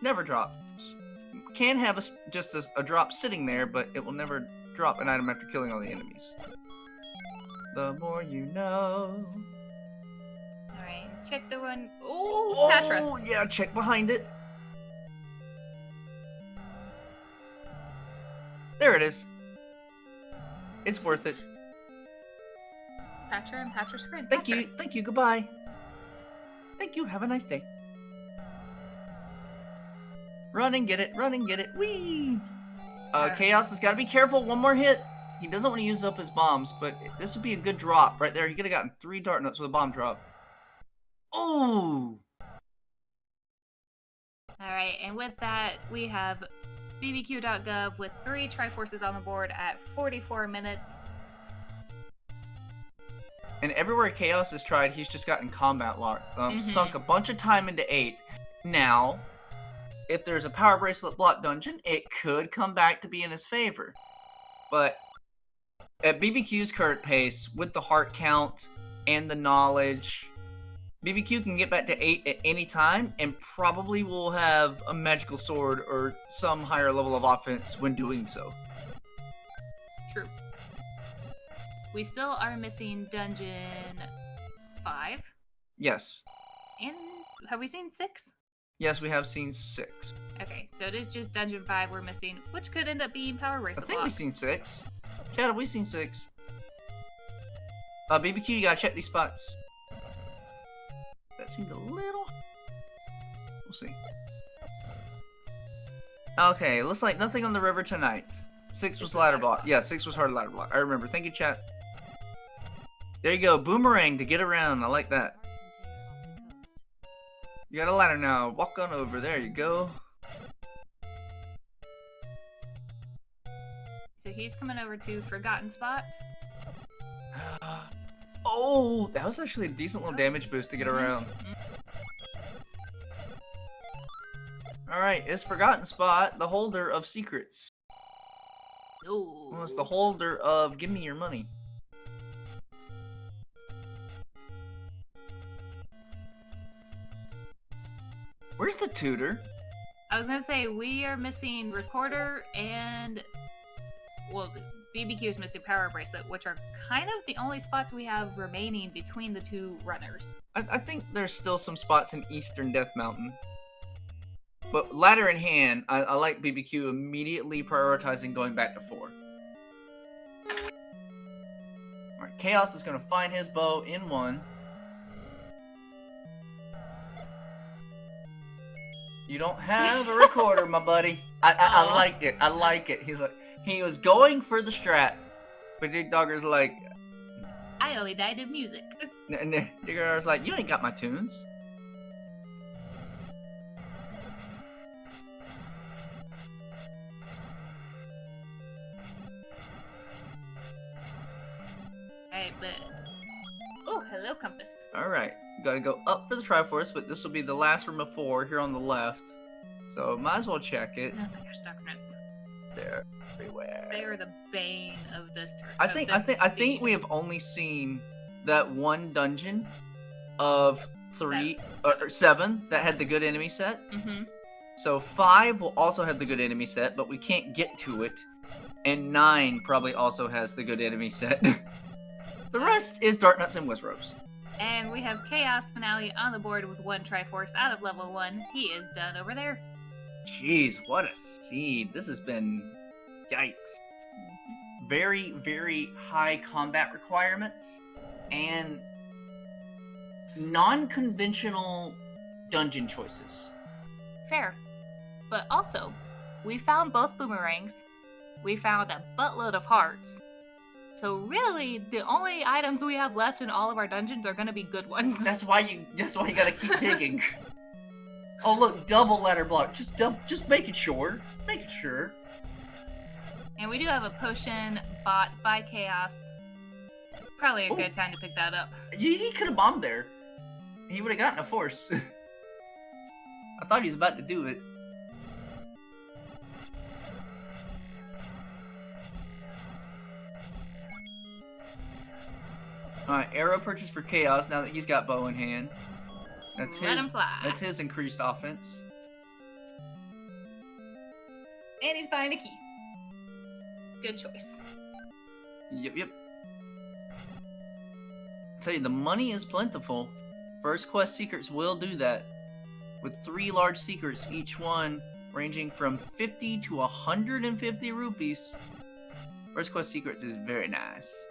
Never drop. Can have just a drop sitting there, but it will never drop an item after killing all the enemies. The more you know. Alright, check the one. Ooh, Patra. Oh, yeah, check behind it. There it is. It's worth it. Patra and Patra's friend. Thank you, goodbye. Thank you, have a nice day. Run and get it, whee! Chaos has got to be careful, one more hit. He doesn't want to use up his bombs, but this would be a good drop right there. He could have gotten 3 dart nuts with a bomb drop. Oh! Alright, and with that, we have BBQ.gov with 3 Triforces on the board at 44 minutes. And everywhere Chaos has tried, he's just gotten combat locked. Sunk a bunch of time into 8. Now, if there's a power bracelet block dungeon, it could come back to be in his favor. But at BBQ's current pace, with the heart count and the knowledge, BBQ can get back to 8 at any time, and probably will have a magical sword or some higher level of offense when doing so. True. We still are missing dungeon 5. Yes. And have we seen 6? Yes, we have seen 6. Okay, so it is just dungeon 5 we're missing, which could end up being power I bracelet think block. we've seen 6. Chad, have we seen 6? BBQ, you gotta check these spots. That seemed a little... We'll see. Okay, looks like nothing on the river tonight. 6 was ladder block. Yeah, 6 was hard ladder block. I remember. Thank you, chat. There you go. Boomerang to get around. I like that. You got a ladder now. Walk on over. There you go. So he's coming over to Forgotten Spot. Oh, that was actually a decent little damage boost to get around. Alright, is Forgotten Spot the holder of secrets? Ooh. Well, it's the holder of give me your money. Where's the tutor? I was gonna say, we are missing Recorder and... Well, BBQ is missing Power Bracelet, which are kind of the only spots we have remaining between the 2 runners. I think there's still some spots in Eastern Death Mountain. But ladder in hand, I like BBQ immediately prioritizing going back to 4. Alright, Chaos is going to find his bow in 1. You don't have a recorder, my buddy. I like it. I like it. He's like, he was going for the strat, but Dig Dogger's like, I only died of music. Dig Dogger's like, you ain't got my tunes. Alright, but... Oh, hello, Compass. Alright, gotta go up for the Triforce, but this will be the last room of 4 here on the left. So, might as well check it. Oh my gosh, documents. They're everywhere. They are the bane of this turn. I think we have only seen that one dungeon of 3 or 7 that had the good enemy set. Mm-hmm. So 5 will also have the good enemy set, but we can't get to it. And 9 probably also has the good enemy set. The rest is Dart Nuts and Wizrobes. And we have Cha0sFinale on the board with 1 Triforce out of level 1. He is done over there. Jeez, what a seed. This has been... Yikes. Very, very high combat requirements. And non-conventional dungeon choices. Fair. But also, we found both boomerangs. We found a buttload of hearts. So really, the only items we have left in all of our dungeons are gonna be good ones. That's why you gotta keep digging. Oh look, double ladder block. Just make it sure. Make it sure. And we do have a potion bought by Chaos. Probably a good time to pick that up. He could have bombed there. He would have gotten a force. I thought he was about to do it. Alright, arrow purchase for Chaos now that he's got bow in hand. Let him fly. That's his increased offense. And he's buying a key. Good choice. Yep. Tell you, the money is plentiful. First quest secrets will do that. With 3 large secrets, each one ranging from 50 to 150 rupees. First quest secrets is very nice.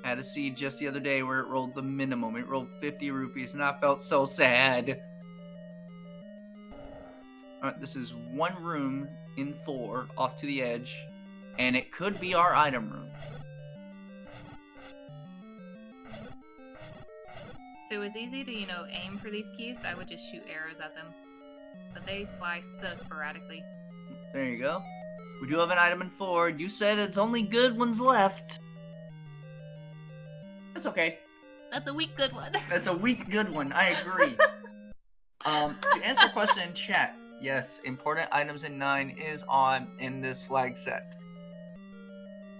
I had a seed just the other day where it rolled the minimum. It rolled 50 rupees and I felt so sad. Alright, this is 1 room in 4 off to the edge. And it could be our item room. If it was easy to, aim for these keys, I would just shoot arrows at them. But they fly so sporadically. There you go. We do have an item in 4. You said it's only good ones left. That's okay. That's a weak good one. That's a weak good one. I agree. To answer a question in chat, yes, important items in 9 is on in this flag set.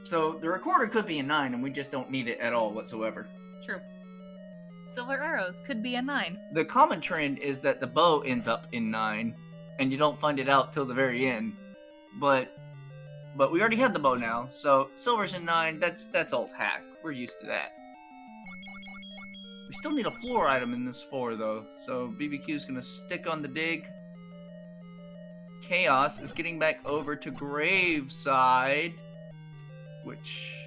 So the recorder could be a 9 and we just don't need it at all whatsoever. True. Silver arrows could be a 9. The common trend is that the bow ends up in 9 and you don't find it out till the very end. But we already had the bow now, so silver's in 9, that's old hack. We're used to that. We still need a floor item in this 4 though, so BBQ's gonna stick on the dig. Chaos is getting back over to Graveside, which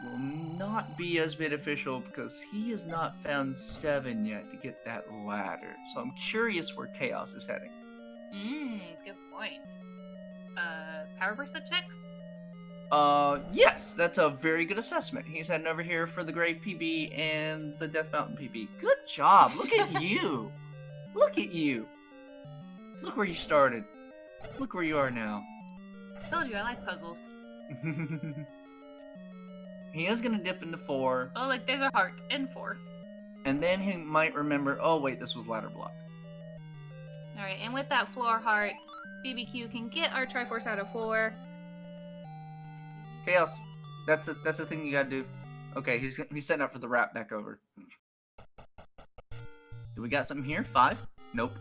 will not be as beneficial because he has not found 7 yet to get that ladder. So I'm curious where Chaos is heading. Good point. Power percent checks? Yes, that's a very good assessment. He's heading over here for the Grave PB and the Death Mountain PB. Good job. Look at you. Look at you. Look where you started. Look where you are now. I told you I like puzzles. He is going to dip into 4. Oh, look, there's a heart in 4. And then he might remember, oh wait, this was ladder block. Alright, and with that floor heart, BBQ can get our Triforce out of 4. Chaos, that's the thing you gotta do. Okay, he's setting up for the wrap back over. Do we got something here? 5? Nope.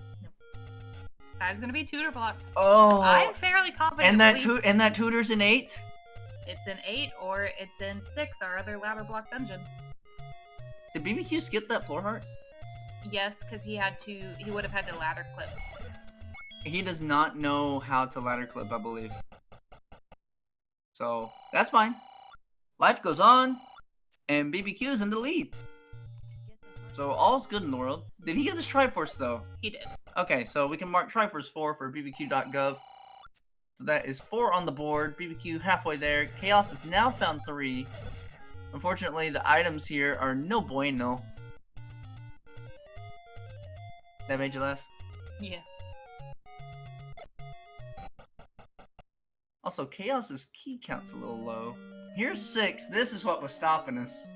5's gonna be tutor blocked. Oh, I'm fairly confident. And that tutor's an 8. It's an 8 or it's in 6, our other ladder block dungeon. Did BBQ skip that floor heart? Yes, because he would have had to ladder clip. He does not know how to ladder clip, I believe. So, that's fine. Life goes on, and BBQ is in the lead. So, all's good in the world. Did he get his Triforce, though? He did. Okay, so we can mark Triforce 4 for BBQ.gov. So that is 4 on the board. BBQ halfway there. Chaos has now found 3. Unfortunately, the items here are no bueno. That made you laugh? Yeah. Also, Chaos's key count's a little low. Here's 6. This is what was stopping us.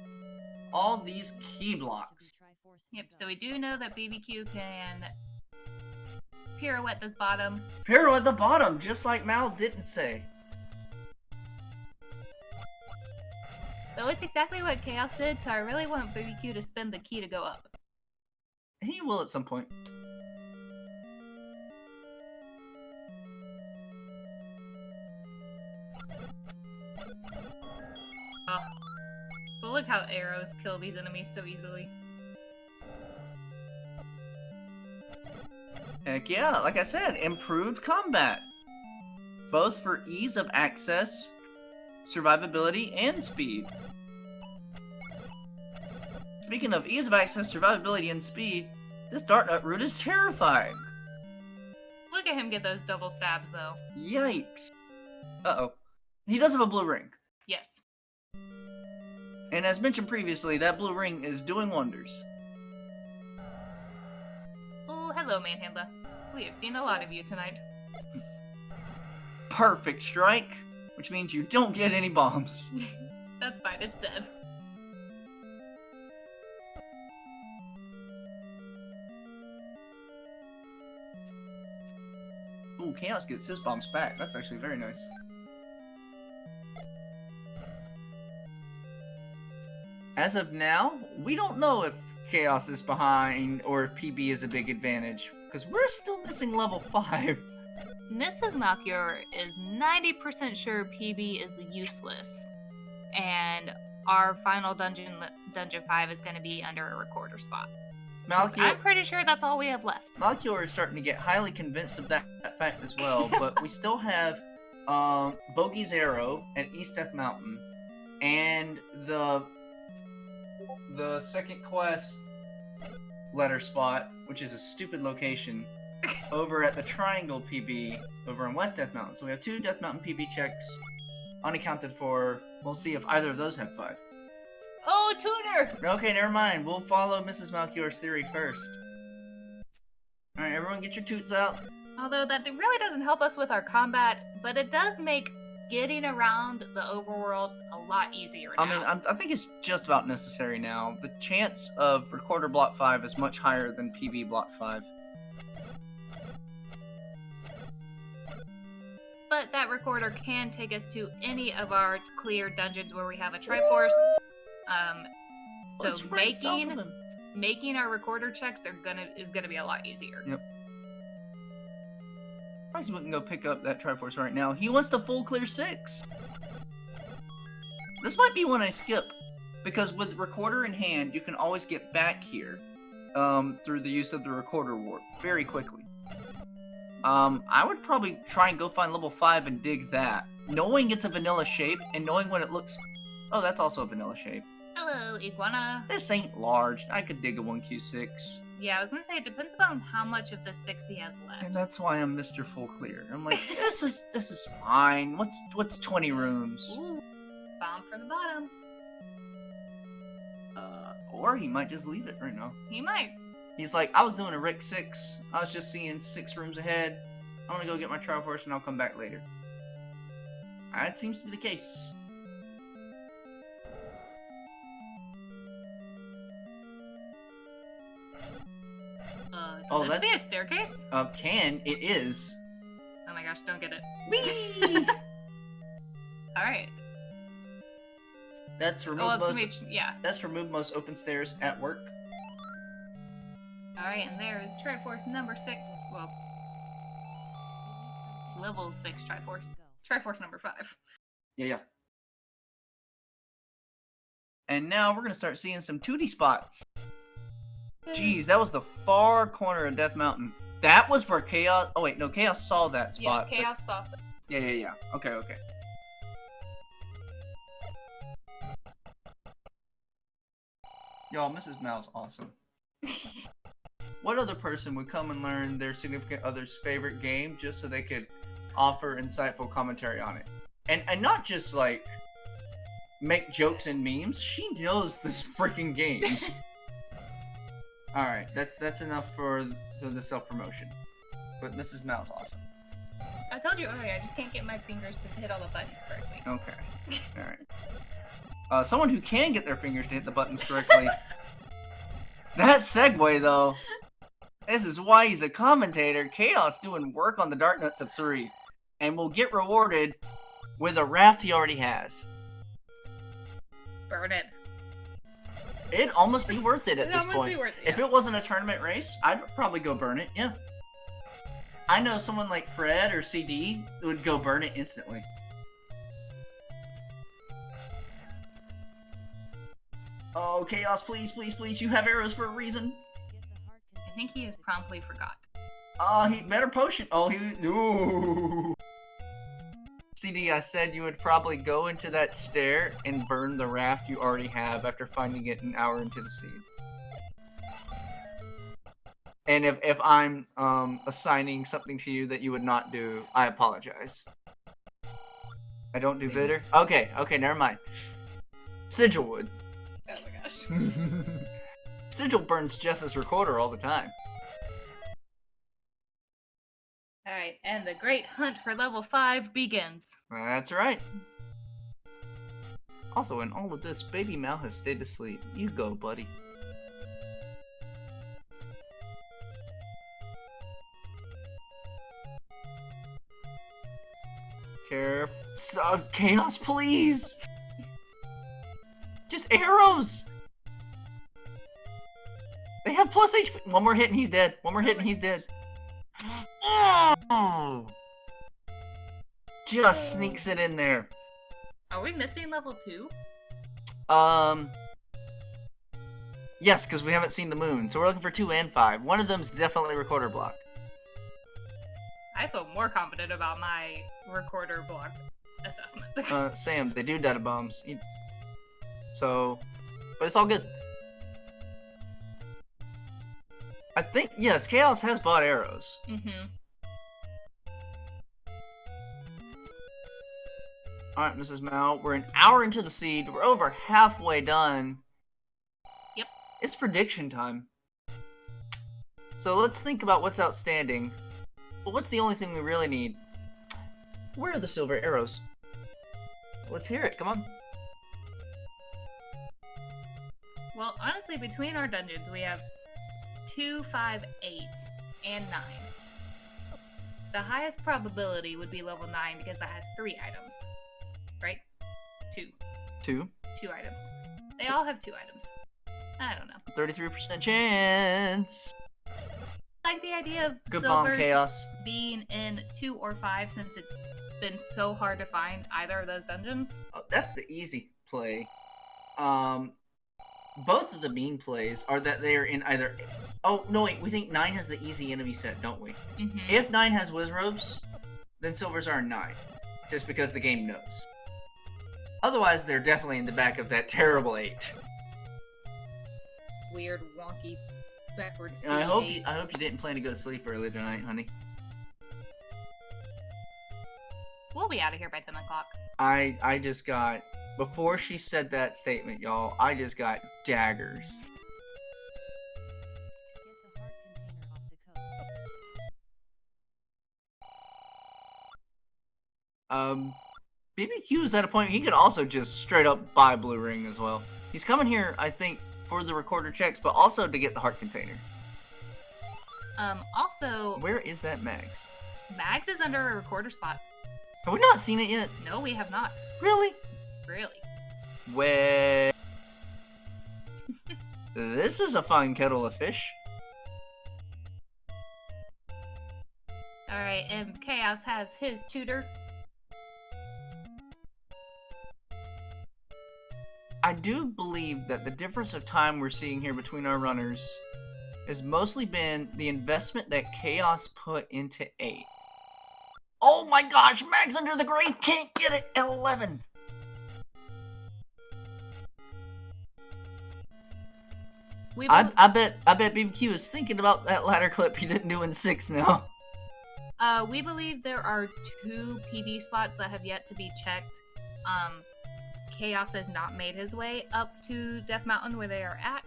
All these key blocks. Yep, so we do know that BBQ can pirouette this bottom. Pirouette the bottom, just like Mal didn't say. So it's exactly what Chaos did, so I really want BBQ to spend the key to go up. He will at some point. Oh. But look how arrows kill these enemies so easily. Heck yeah, like I said, improved combat. Both for ease of access, survivability, and speed. Speaking of ease of access, survivability, and speed, this Dark Nut route is terrifying. Look at him get those double stabs, though. Yikes. Uh-oh. He does have a blue ring. Yes. And as mentioned previously, that blue ring is doing wonders. Oh, hello, Manhandler. We have seen a lot of you tonight. Perfect strike, which means you don't get any bombs. That's fine, it's dead. Ooh, Chaos gets his bombs back. That's actually very nice. As of now, we don't know if Chaos is behind or if PB is a big advantage, because we're still missing level 5. Mrs. Malchior is 90% sure PB is useless, and our final dungeon 5 is going to be under a recorder spot. I'm pretty sure that's all we have left. Malchior is starting to get highly convinced of that fact as well, but we still have Bogey's Arrow at East Death Mountain, and the second quest letter spot, which is a stupid location, over at the Triangle PB over in West Death Mountain. So we have 2 Death Mountain PB checks unaccounted for. We'll see if either of those have 5. Oh, tutor! Okay, never mind. We'll follow Mrs. Malchior's theory first. Alright, everyone get your toots out. Although that really doesn't help us with our combat, but it does make getting around the overworld a lot easier now. I mean, I think it's just about necessary now. The chance of Recorder Block 5 is much higher than PB Block 5. But that recorder can take us to any of our clear dungeons where we have a Triforce. So making our recorder checks is gonna be a lot easier. Yep. Probably we can go pick up that Triforce right now. He wants the full clear 6. This might be one I skip, because with recorder in hand, you can always get back here through the use of the recorder warp very quickly. I would probably try and go find level 5 and dig that, knowing it's a vanilla shape and knowing what it looks. Oh, that's also a vanilla shape. Hello, Iguana. This ain't large. I could dig a 1Q6. Yeah, I was gonna say it depends on how much of the 6 he has left. And that's why I'm Mr. Full Clear. I'm like, this is fine. What's 20 rooms? Ooh, bomb from the bottom. Or he might just leave it right now. He might. He's like, I was doing a Rick 6. I was just seeing 6 rooms ahead. I'm gonna go get my Triforce and I'll come back later. That seems to be the case. Can this be a staircase? It is. Oh my gosh, don't get it. Whee! Alright. That's remove most open stairs at work. Alright, and there is Triforce number 6. Well, level 6 Triforce. Triforce number 5. Yeah. And now we're gonna start seeing some 2D spots. Jeez, that was the far corner of Death Mountain. That was where Chaos. Oh wait, no, Chaos saw that spot. Yes, Chaos saw it. Yeah. Okay. Y'all, Mrs. Mal's awesome. What other person would come and learn their significant other's favorite game just so they could offer insightful commentary on it? And not just like make jokes and memes. She knows this freaking game. Alright, that's enough for the self-promotion. But Mrs. Mal's awesome. I told you earlier, I just can't get my fingers to hit all the buttons correctly. Okay. Alright. Someone who can get their fingers to hit the buttons correctly. That segue, though. This is why he's a commentator. Chaos doing work on the Dark Nuts of 3. And will get rewarded with a raft he already has. Burn it. It'd almost be worth it at this point. Worth it, yeah. If it wasn't a tournament race, I'd probably go burn it, yeah. I know someone like Fred or CD would go burn it instantly. Oh, Chaos, please, you have arrows for a reason. I think he has promptly forgot. He better potion. No. CD, I said you would probably go into that stair and burn the raft you already have after finding it an hour into the seed. And if I'm assigning something to you that you would not do, I apologize. I don't do bitter? Okay, never mind. Sigil would. Oh my gosh. Sigil burns Jess's recorder all the time. Alright, and the great hunt for level 5 begins. That's right. Also, in all of this, Baby Mal has stayed asleep. You go, buddy. Careful. Chaos, please! Just arrows! They have plus HP. One more hit and he's dead. One more hit and he's dead. Oh! Just sneaks it in there. Are we missing level 2? Yes, because we haven't seen the moon. So we're looking for 2 and 5. One of them's definitely recorder block. I feel more confident about my recorder block assessment. Sam, they do data bombs. So, but it's all good. I think, yes, Chaos has bought arrows. Mm-hmm. Alright, Mrs. Mal, we're an hour into the seed. We're over halfway done. Yep. It's prediction time. So let's think about what's outstanding. Well, what's the only thing we really need? Where are the silver arrows? Let's hear it, come on. Well, honestly, between our dungeons, we have 2, 5, 8, and 9. The highest probability would be level 9 because that has 3 items. Right? 2. 2. 2 items. They all have 2 items. I don't know. 33% chance. I like the idea of Good bomb, silvers Chaos. being in 2 or 5 since it's been so hard to find either of those dungeons. Oh, that's the easy play. Both of the mean plays are that they're in either... Oh, no, wait, we think 9 has the easy enemy set, don't we? Mm-hmm. If 9 has Wizrobes, then silvers are 9. Just because the game knows. Otherwise, they're definitely in the back of that terrible 8. Weird, wonky, backward I hope C8. you didn't plan to go to sleep early tonight, honey. We'll be out of here by 10 o'clock. I just got... Before she said that statement, y'all, I just got daggers. BBQ is at a point he could also just straight up buy Blue Ring as well. He's coming here, I think, for the recorder checks, but also to get the heart container. Also... Where is that Mags? Mags is under a recorder spot. Have we not seen it yet? No, we have not. Really? Really. Well... This is a fine kettle of fish. Alright, and Chaos has his tutor. I do believe that the difference of time we're seeing here between our runners has mostly been the investment that Chaos put into 8. Oh my gosh, Max under the grave can't get it at 11. I bet BBQ is thinking about that ladder clip he didn't do in 6 now. We believe there are 2 PV spots that have yet to be checked. Chaos has not made his way up to Death Mountain where they are at.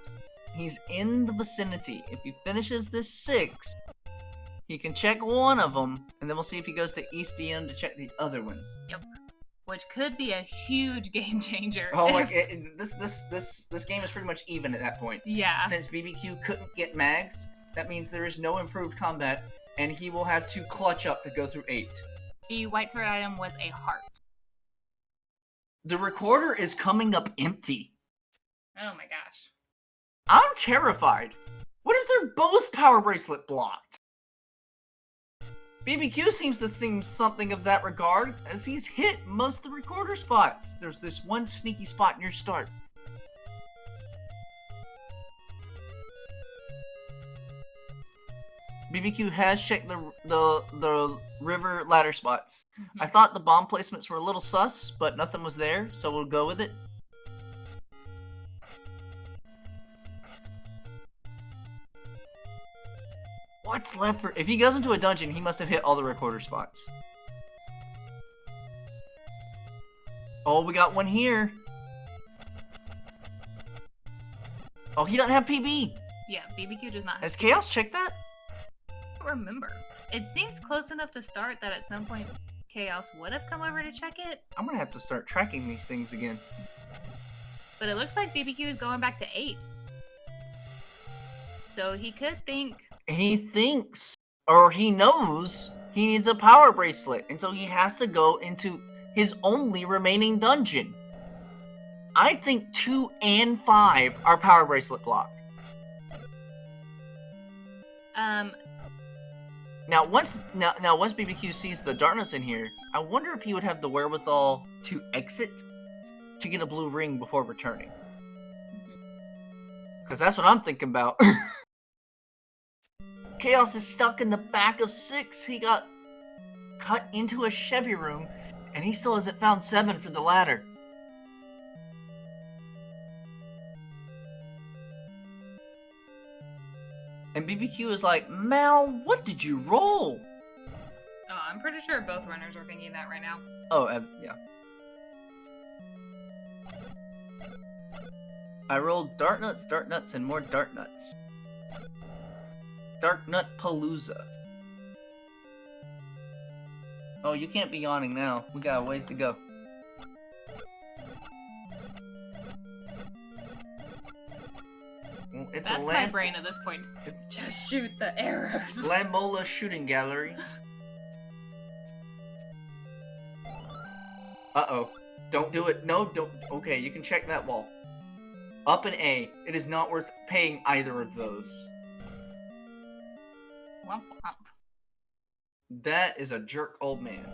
He's in the vicinity. If he finishes this 6, he can check one of them, and then we'll see if he goes to East DM to check the other one. Yep. Which could be a huge game changer. Oh, like this game is pretty much even at that point. Yeah. Since BBQ couldn't get Mags, that means there is no improved combat, and he will have to clutch up to go through 8. The white sword item was a heart. The recorder is coming up empty. Oh my gosh. I'm terrified. What if they're both power bracelet blocked? BBQ seems to think something of that regard, as he's hit most of the recorder spots. There's this one sneaky spot near start. BBQ has checked the river ladder spots. Mm-hmm. I thought the bomb placements were a little sus, but nothing was there, so we'll go with it. What's left for... If he goes into a dungeon, he must have hit all the recorder spots. Oh, we got one here. Oh, he doesn't have PB. Yeah, BBQ does not have Has Chaos checked that? I don't remember. It seems close enough to start that at some point Chaos would have come over to check it. I'm gonna have to start tracking these things again. But it looks like BBQ is going back to 8. So he could think... He thinks, or he knows, he needs a power bracelet. And so he has to go into his only remaining dungeon. I think 2 and 5 are power bracelet blocked. Now once BBQ sees the darkness in here, I wonder if he would have the wherewithal to exit to get a blue ring before returning. Because that's what I'm thinking about. Chaos is stuck in the back of 6. He got cut into a Chevy room, and he still hasn't found 7 for the ladder. And BBQ is like, Mal, what did you roll? Oh, I'm pretty sure both runners are thinking that right now. Oh, yeah. I rolled dart nuts, and more dart nuts. Dark Nut Palooza. Oh, you can't be yawning now. We got a ways to go. Well, it's That's my brain at this point. Just shoot the arrows. Lambola Shooting Gallery. Uh-oh. Don't do it. No, don't. Okay, you can check that wall. Up and A. It is not worth paying either of those. Womp womp. That is a jerk old man.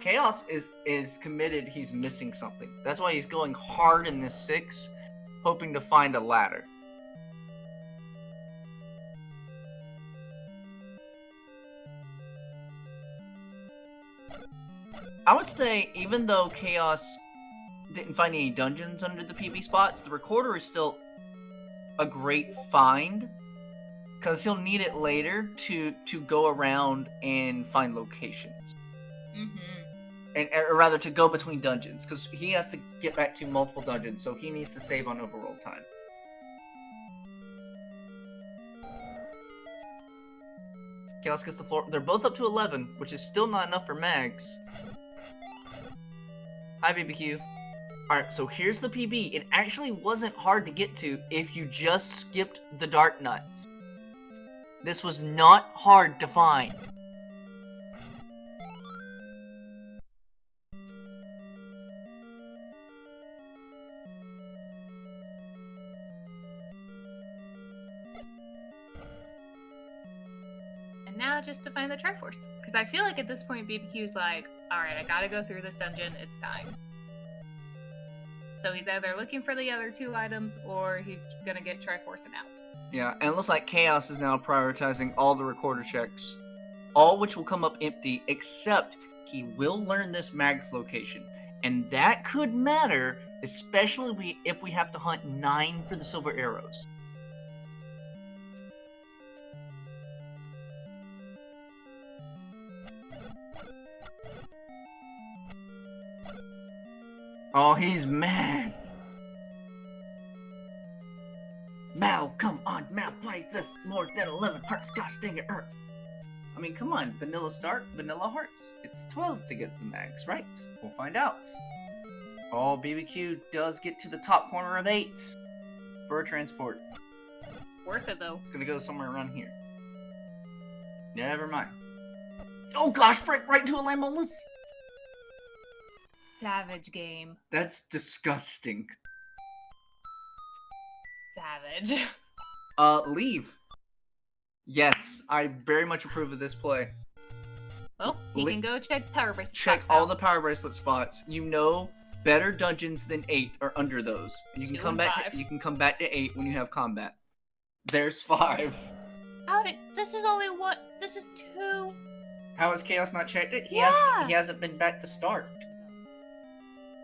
Chaos is committed he's missing something. That's why he's going hard in this 6, hoping to find a ladder. I would say, even though Chaos didn't find any dungeons under the PB spots, the recorder is still a great find, because he'll need it later to go around and find locations. Or rather, to go between dungeons, because he has to get back to multiple dungeons, so he needs to save on overall time. Chaos gets the floor. They're both up to 11, which is still not enough for mags. Hi, BBQ. Alright, so here's the PB. It actually wasn't hard to get to if you just skipped the dart nuts. This was not hard to find. And now just to find the Triforce. Because I feel like at this point BBQ's like, alright, I gotta go through this dungeon, it's time. So he's either looking for the other 2 items, or he's gonna get Triforce and out. Yeah, and it looks like Chaos is now prioritizing all the recorder checks. All which will come up empty, except he will learn this mag's location. And that could matter, especially if we have to hunt 9 for the silver arrows. Oh, he's mad. Mal, come on, Mal, play this more than 11 hearts, gosh dang it, Earth. I mean, come on, vanilla start, vanilla hearts. It's 12 to get the mags, right? We'll find out. Oh, BBQ does get to the top corner of 8 for a transport. Worth it, though. It's gonna go somewhere around here. Never mind. Oh gosh, frick, right into a Lambolas! Savage game. That's disgusting. Savage. Leave. Yes, I very much approve of this play. Well, he can go check power bracelet Check spots all out. the power bracelet spots. You know, better dungeons than 8 are under those. You can 2 come and back. 5. You can come back to 8 when you have combat. There's 5. This is only what? This is 2. How has Chaos not checked it? He Yeah. He hasn't been back to start.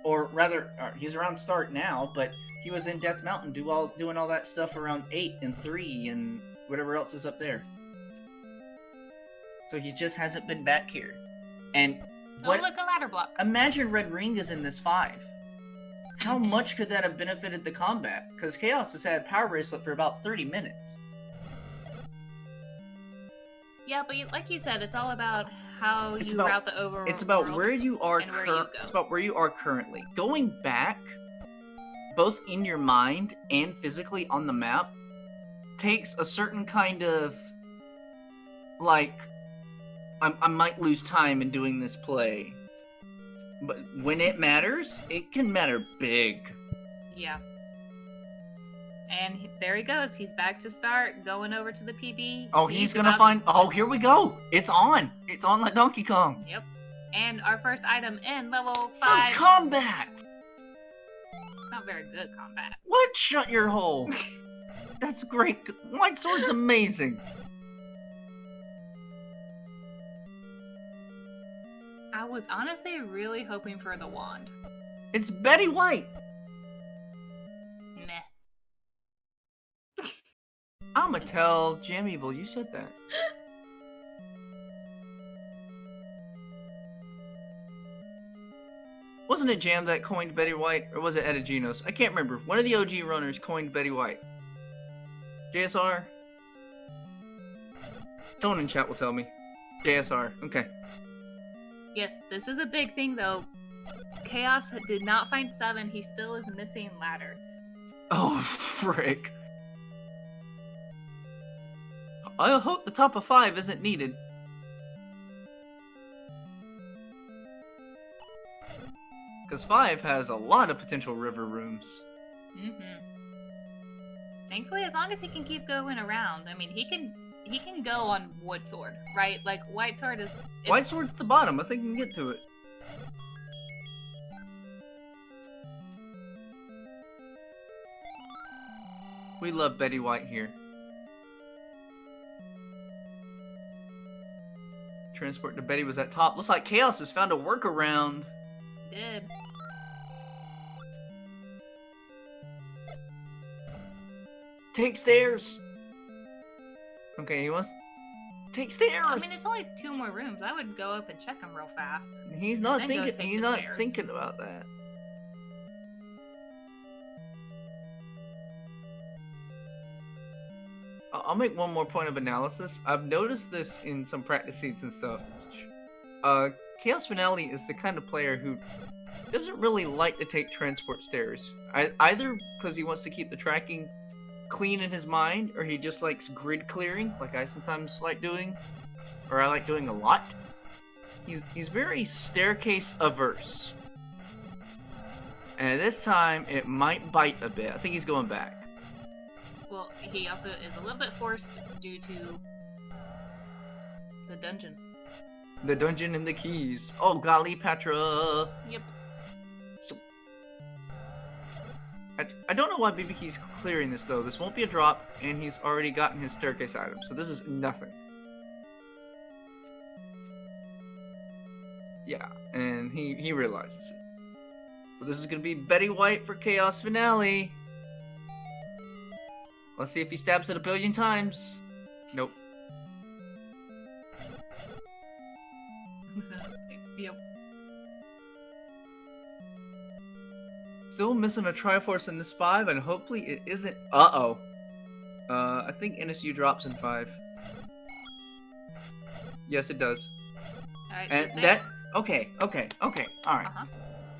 Or rather, he's around start now, but he was in Death Mountain doing all that stuff around 8 and 3 and whatever else is up there. So he just hasn't been back here. And Oh, look, a ladder block. Imagine Red Ring is in this 5. How much could that have benefited the combat? Because Chaos has had Power Bracelet for about 30 minutes. Yeah, but like you said, it's all about how you route the overall. It's about where you are. It's about where you are currently. Going back, both in your mind and physically on the map, takes a certain kind of like. I might lose time in doing this play, but when it matters, it can matter big. Yeah. And there he goes. He's back to start, going over to the PB. Oh, he's gonna find. Oh, here we go. It's on. It's on like Donkey Kong. Yep. And our first item in level 5. The combat. Not very good combat. What? Shut your hole. That's great. White Sword's amazing. I was honestly really hoping for the wand. It's Betty White. Meh. I'ma tell Jam Evil you said that. Wasn't it Jam that coined Betty White, or was it Edigenos? I can't remember. One of the OG runners coined Betty White. JSR? Someone in chat will tell me. JSR, okay. Yes, this is a big thing though. Chaos did not find 7, he still is missing ladder. Oh, frick. I hope the top of 5 isn't needed. Because 5 has a lot of potential river rooms. Thankfully, as long as he can keep going around, I mean, he can go on Wood Sword, right? Like, White Sword is... White Sword's at the bottom. I think we can get to it. We love Betty White here. Transport to Betty was at top. Looks like Chaos has found a workaround. Did. Take stairs. Okay, he wants... Take stairs! I mean, it's only 2 more rooms. I would go up and check them real fast. He's not thinking about that. I'll make one more point of analysis. I've noticed this in some practice seats and stuff. Cha0sFinale is the kind of player who doesn't really like to take transport stairs. Either because he wants to keep the tracking clean in his mind, or he just likes grid clearing, like I sometimes like doing, or I like doing a lot. He's very staircase averse. And this time, it might bite a bit. I think he's going back. Well, he also is a little bit forced due to the dungeon. The dungeon and the keys. Oh, golly, Patra. Yep. So, I don't know why BBQ's clearing this, though. This won't be a drop, and he's already gotten his staircase item, so this is nothing. Yeah, and he realizes it. But this is going to be Betty White for Cha0sFinale. Let's see if he stabs it 1,000,000,000 times. Nope. Yep. Still missing a Triforce in this 5, and hopefully it isn't... Uh-oh. I think NSU drops in 5. Yes, it does. Alright, And that... Okay. Alright.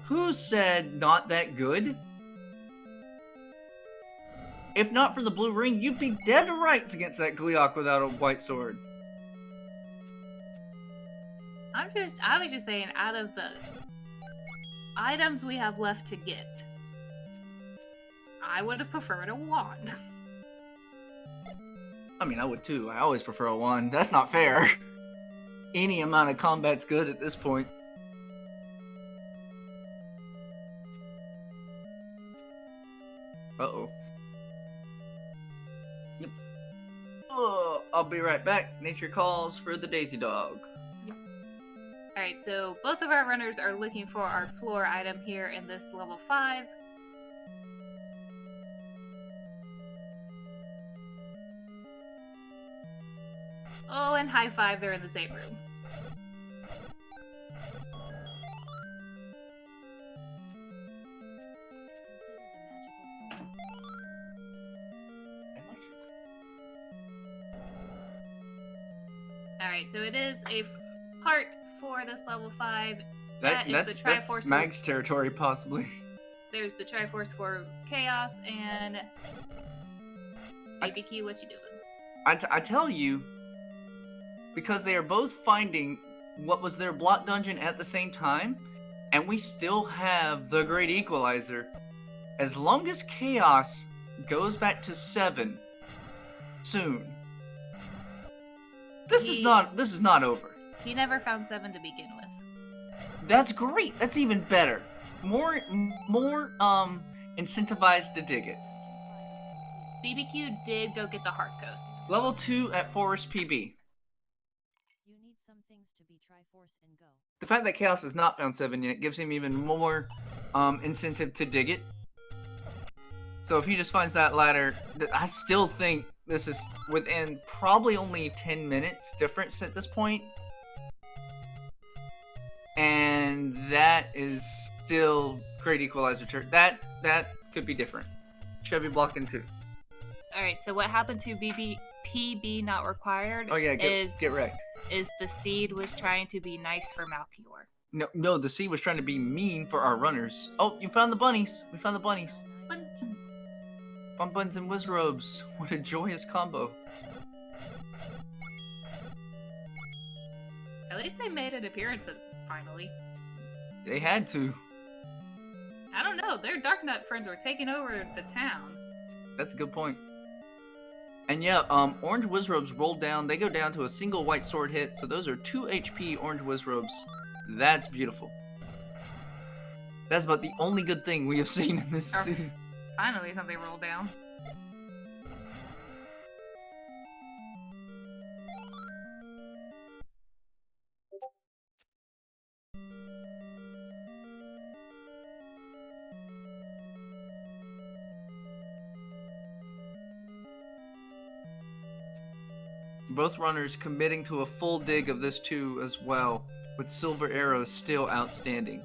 Who said not that good? If not for the blue ring, you'd be dead to rights against that Gleeok without a white sword. I was just saying, out of the items we have left to get, I would have preferred a wand. I mean, I would too. I always prefer a wand. That's not fair. Any amount of combat's good at this point. Uh-oh. Yep. I'll be right back. Nature calls for the Daisy Dog. Alright, so both of our runners are looking for our floor item here in this level 5. Oh, and high five, they're in the same room. Alright, so it is a part for this level 5. That's the Triforce Mag's territory, possibly. There's the Triforce for Chaos and BBQ. What you doing? I tell you, because they are both finding what was their block dungeon at the same time, and we still have the Great Equalizer. As long as Chaos goes back to 7 soon, this is not over. He never found 7 to begin with. That's great. That's even better. More incentivized to dig it. BBQ did go get the Heart Coast. Level 2 at Forest PB. You need some things to be Triforce and go. The fact that Chaos has not found 7 yet gives him even more incentive to dig it. So if he just finds that ladder, I still think this is within probably only 10 minutes difference at this point. And that is still Great Equalizer turn. That could be different. Chevy blocking 2. Alright, so what happened to PB not required? Oh yeah, get wrecked. Is the seed was trying to be nice for Malchior. No, the seed was trying to be mean for our runners. Oh, you found the bunnies. We found the bunnies. Bun buns and whiz robes. What a joyous combo. At least they made an appearance finally. They had to. I don't know. Their Dark Knight friends were taking over the town. That's a good point. And yeah, orange Wizrobes rolled down. They go down to a single white sword hit. So those are 2 HP orange Wizrobes. That's beautiful. That's about the only good thing we have seen in this scene. Finally, something rolled down. Both runners committing to a full dig of this 2 as well, with silver arrows still outstanding.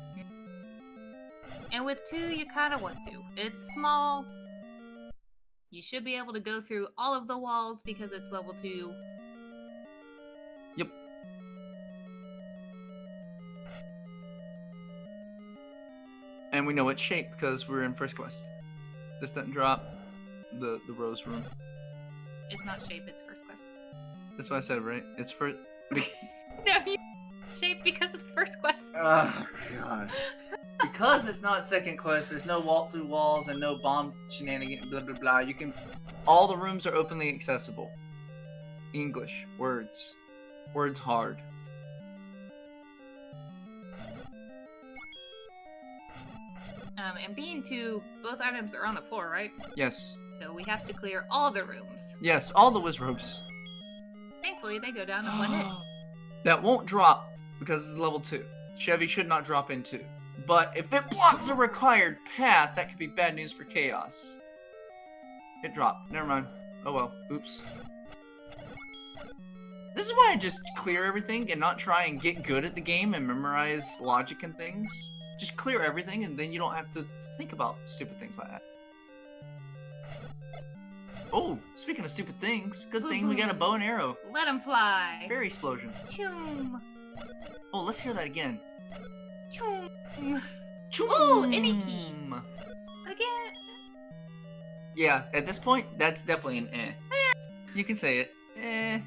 And with 2, you kind of want to. It's small. You should be able to go through all of the walls because it's level 2. Yep. And we know its shape because we're in first quest. This doesn't drop the rose room. It's not shape, it's first quest. That's what I said, right? It's first. No, you shape because it's first quest. Oh god. Because it's not second quest, there's no walk through walls and no bomb shenanigans, blah blah blah. You can. All the rooms are openly accessible. English words. Words hard. And being 2, both items are on the floor, right? Yes. So we have to clear all the rooms. Yes, all the Wizrobes. Thankfully, they go down in 1 hit. That won't drop because it's level 2. Chevy should not drop in 2. But if it blocks a required path, that could be bad news for Chaos. It dropped. Never mind. Oh well. Oops. This is why I just clear everything and not try and get good at the game and memorize logic and things. Just clear everything and then you don't have to think about stupid things like that. Oh, speaking of stupid things, good thing we got a bow and arrow. Let them fly. Fairy explosion. Choom. Oh, let's hear that again. Choom. Choom. Ooh, any key. Again. Yeah, at this point, that's definitely an eh. You can say it. Eh.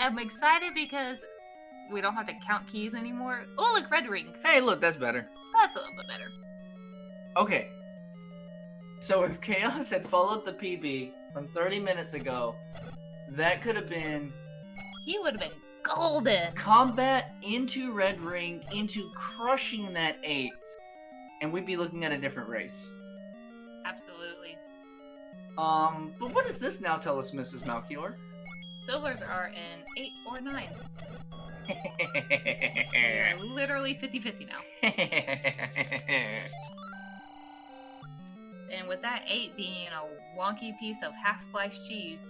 I'm excited because we don't have to count keys anymore. Oh, look, red ring. Hey, look, that's better. That's a little bit better. Okay. So if Chaos had followed the PB from 30 minutes ago, that could have been... He would have been golden. Combat into red ring, into crushing that 8. And we'd be looking at a different race. Absolutely. But what does this now tell us, Mrs. Malchior? Silvers are in 8 or 9. We're literally 50-50 now. And with that 8 being a wonky piece of half-sliced cheese,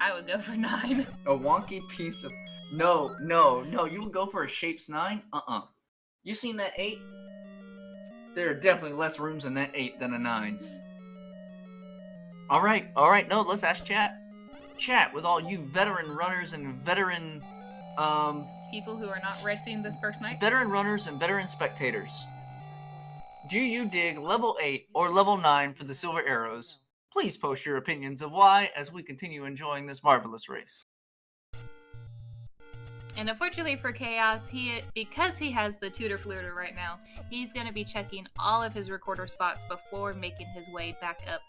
I would go for 9. A wonky piece of... No, you would go for a shapes 9? You seen that 8? There are definitely less rooms in that 8 than a 9. All right. No, let's ask chat. Chat with all you veteran runners and veteran, People who are not racing this first night. veteran runners and veteran spectators. Do you dig level 8 or level 9 for the silver arrows? Please post your opinions of why as we continue enjoying this marvelous race. And unfortunately for Chaos, because he has the tutor fluter right now, he's going to be checking all of his recorder spots before making his way back up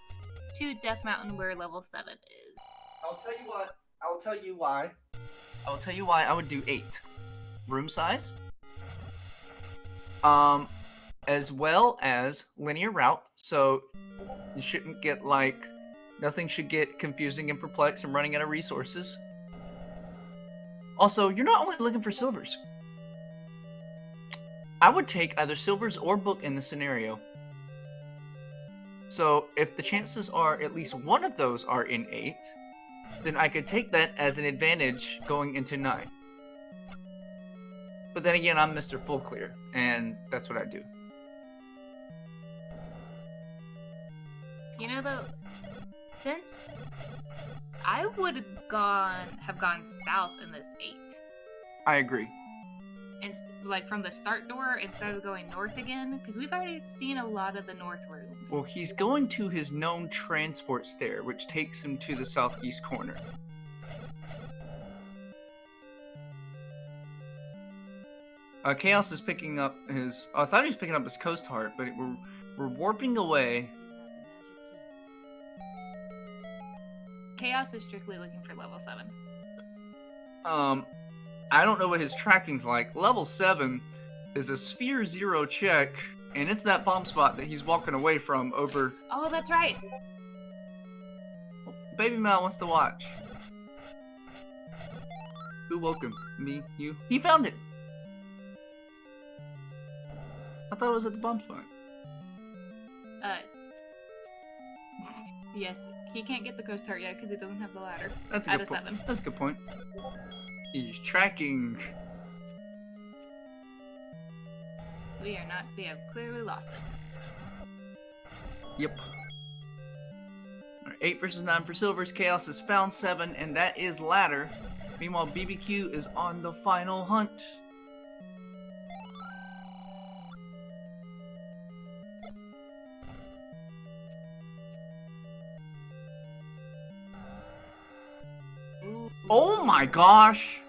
to Death Mountain where level 7 is. I'll tell you what. I'll tell you why. I'll tell you why I would do 8. Room size. As well as linear route, so you shouldn't get nothing should get confusing and perplexed and running out of resources. Also, you're not only looking for silvers. I would take either silvers or book in this scenario. So if the chances are at least one of those are in 8, then I could take that as an advantage going into 9. But then again, I'm Mr. Full Clear, and that's what I do. You know, though, since I would have gone south in this 8. I agree. And from the start door instead of going north again, because we've already seen a lot of the north rooms. Well, he's going to his known transport stair, which takes him to the southeast corner. Chaos is picking up his... I thought he was picking up his Coast Heart, but we're warping away. Chaos is strictly looking for level 7. I don't know what his tracking's like. Level 7 is a Sphere 0 check, and it's that bomb spot that he's walking away from over... Oh, that's right! Baby Mal wants to watch. Who woke him? Me? You? He found it! I thought it was at the bomb spot. Yes. He can't get the Coast Heart yet because he doesn't have the ladder. That's a out good of point. 7. That's a good point. He's tracking. We have clearly lost it. Yep. Alright, 8 versus 9 for silvers. Chaos has found 7, and that is ladder. Meanwhile, BBQ is on the final hunt. Oh my gosh!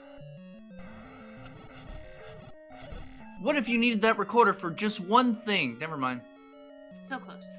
What if you needed that recorder for just one thing? Never mind. So close.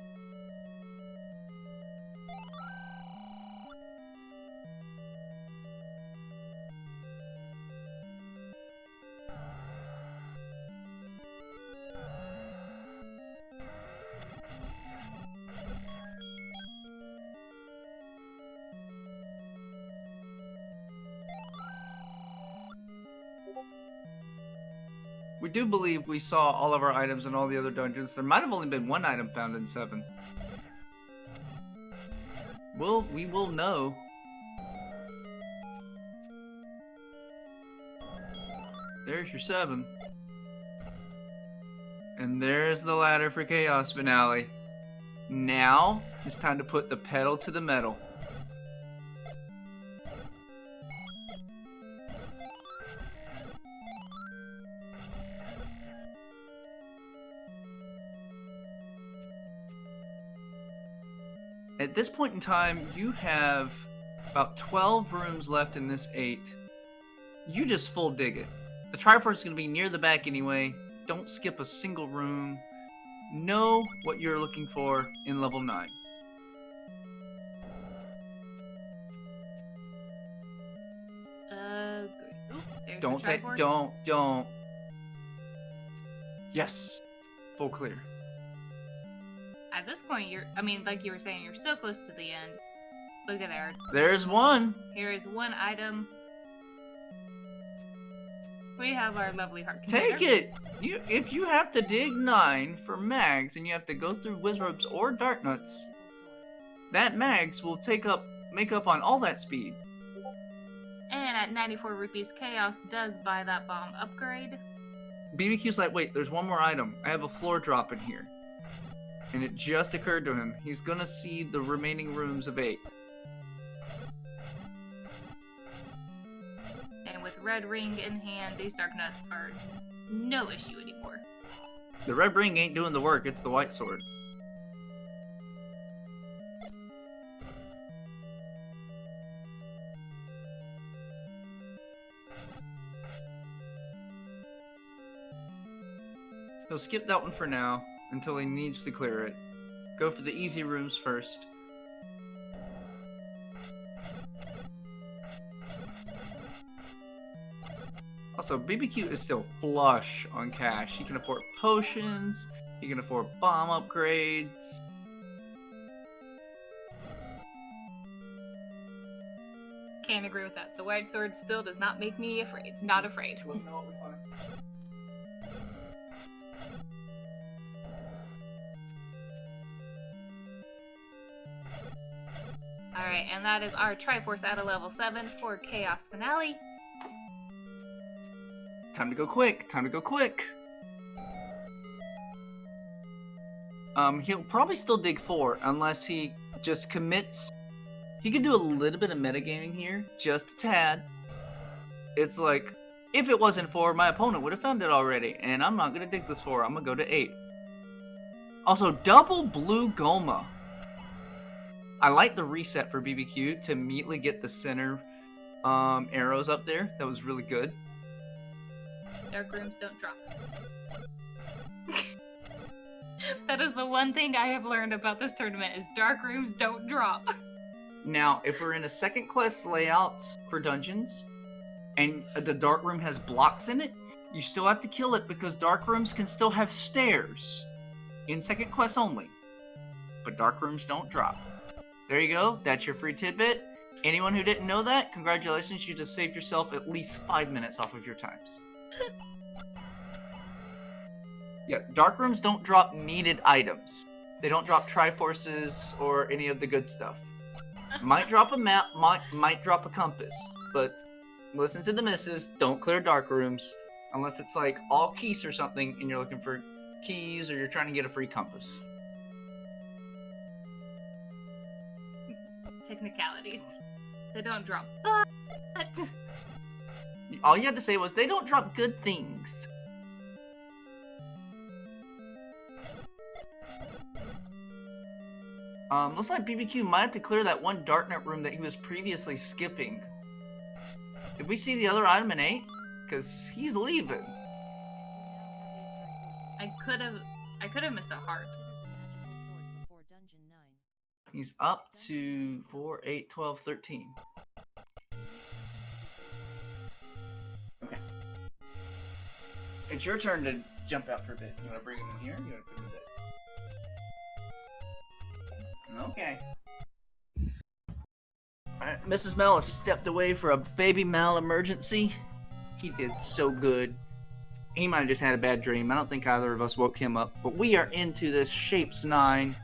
We do believe we saw all of our items in all the other dungeons. There might have only been one item found in 7. We will know. There's your 7. And there's the ladder for Cha0sFinale. Now, it's time to put the pedal to the metal. At this point in time, you have about 12 rooms left in this 8. You just full dig it. The Triforce is going to be near the back anyway. Don't skip a single room. Know what you're looking for in level 9. There's Don't the take, Triforce. don't. Yes. Full clear. At this point, like you were saying, you're so close to the end. Look at there. There's one. Here is one item. We have our lovely heart Take container. it. If you have to dig 9 for mags and you have to go through Wizrobes or Dark Nuts, that mags will make up on all that speed. And at 94 rupees, Chaos does buy that bomb upgrade. BBQ's like, wait, there's one more item. I have a floor drop in here. And it just occurred to him. He's gonna see the remaining rooms of 8. And with red ring in hand, these dark nuts are no issue anymore. The red ring ain't doing the work, it's the white sword. He'll skip that one for now, until he needs to clear it. Go for the easy rooms first. Also, BBQ is still flush on cash. He can afford potions, he can afford bomb upgrades. Can't agree with that. The white sword still does not make me afraid. Not afraid. Alright, and that is our Triforce at a level 7 for Cha0sFinale. Time to go quick, time to go quick. He'll probably still dig 4 unless he just commits. He could do a little bit of metagaming here, just a tad. It's like, if it wasn't 4, my opponent would have found it already, and I'm not gonna dig this 4, I'm gonna go to 8. Also, double blue Goma. I like the reset for BBQ to immediately get the center arrows up there. That was really good. Dark rooms don't drop. That is the one thing I have learned about this tournament is dark rooms don't drop. Now, if we're in a second quest layout for dungeons, and the dark room has blocks in it, you still have to kill it because dark rooms can still have stairs. In second quest only. But dark rooms don't drop. There you go, that's your free tidbit. Anyone who didn't know that, congratulations, you just saved yourself at least 5 minutes off of your times. Yeah, dark rooms don't drop needed items. They don't drop Triforces or any of the good stuff. Might drop a map, might drop a compass, but listen to the missus, don't clear dark rooms. Unless it's like all keys or something and you're looking for keys or you're trying to get a free compass. Technicalities. They don't drop, but... All you had to say was, they don't drop good things. Looks like BBQ might have to clear that one darknet room that he was previously skipping. Did we see the other item in 8? Because he's leaving. I could have missed a heart. He's up to 4, 8, 12, 13. Okay. It's your turn to jump out for a bit. You want to bring him in here? You want to put him in bed? Okay. Alright, Mrs. Mel has stepped away for a baby Mal emergency. He did so good. He might have just had a bad dream. I don't think either of us woke him up. But we are into this Shapes 9.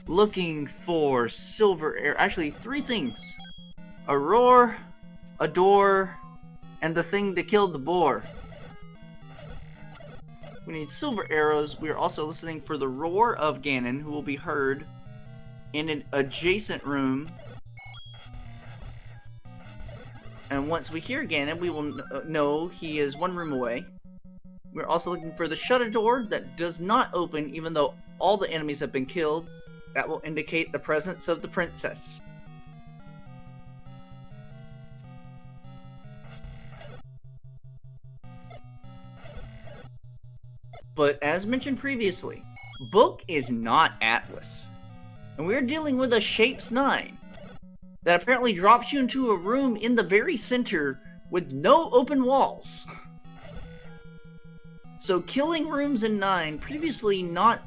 Looking for silver air. Actually, 3 things. A roar, a door, and the thing that killed the boar. We need silver arrows. We are also listening for the roar of Ganon, who will be heard in an adjacent room. And once we hear Ganon, we will know he is 1 room away. We're also looking for the shutter door that does not open even though all the enemies have been killed. That will indicate the presence of the princess. But as mentioned previously, Book is not Atlas. And we're dealing with a Shapes 9 that apparently drops you into a room in the very center with no open walls. So killing rooms in 9, previously not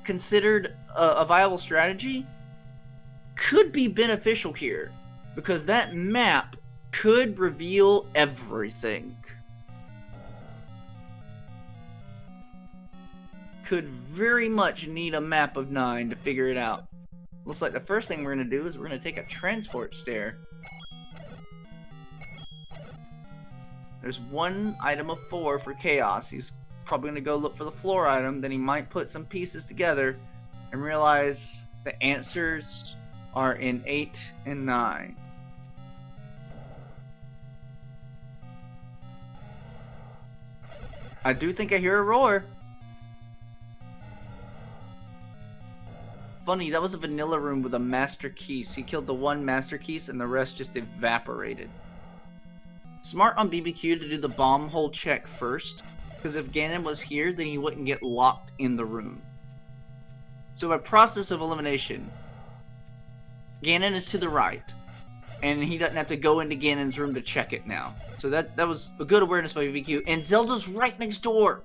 considered a viable strategy, could be beneficial here, because that map could reveal everything. Could very much need a map of 9 to figure it out. Looks like the first thing we're going to do is we're going to take a transport stair. There's 1 item of 4 for Chaos. He's probably going to go look for the floor item, then he might put some pieces together and realize the answers are in 8 and 9. I do think I hear a roar. Funny, that was a vanilla room with a master key. So he killed the one master key and the rest just evaporated. Smart on BBQ to do the bomb hole check first, because if Ganon was here, then he wouldn't get locked in the room. So by process of elimination, Ganon is to the right, and he doesn't have to go into Ganon's room to check it now. So that was a good awareness by BBQ. And Zelda's right next door!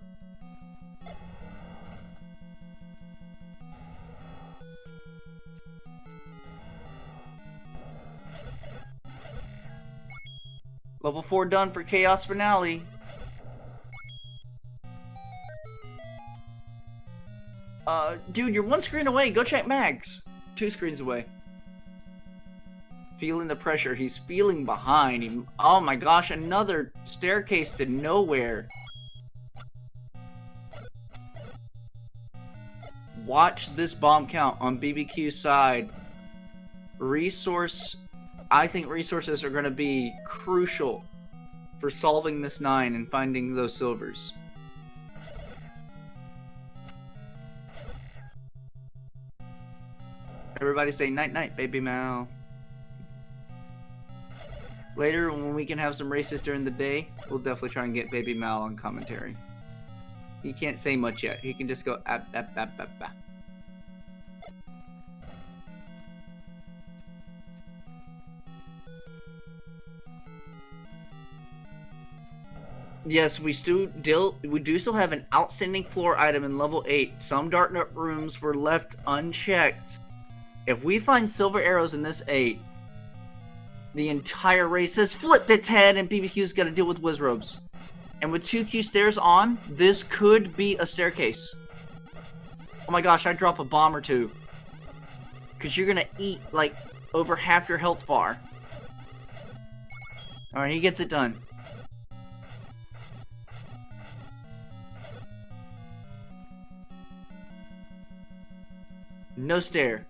Level 4 done for Cha0sFinale. Dude, you're one screen away. Go check Mags. 2 screens away. Feeling the pressure. He's feeling behind. Oh my gosh, another staircase to nowhere. Watch this bomb count on BBQ's side. I think resources are going to be crucial for solving this 9 and finding those silvers. Everybody say night-night, baby Mal. Later, when we can have some races during the day, we'll definitely try and get baby Mal on commentary. He can't say much yet. He can just go ab. Yes, we do still have an outstanding floor item in level 8. Some dark rooms were left unchecked. If we find silver arrows in this 8, the entire race has flipped its head and BBQ's got to deal with Wizrobes. And with 2Q stairs on, this could be a staircase. Oh my gosh, I'd drop a bomb or two. Because you're going to eat, like, over half your health bar. Alright, he gets it done. No stair.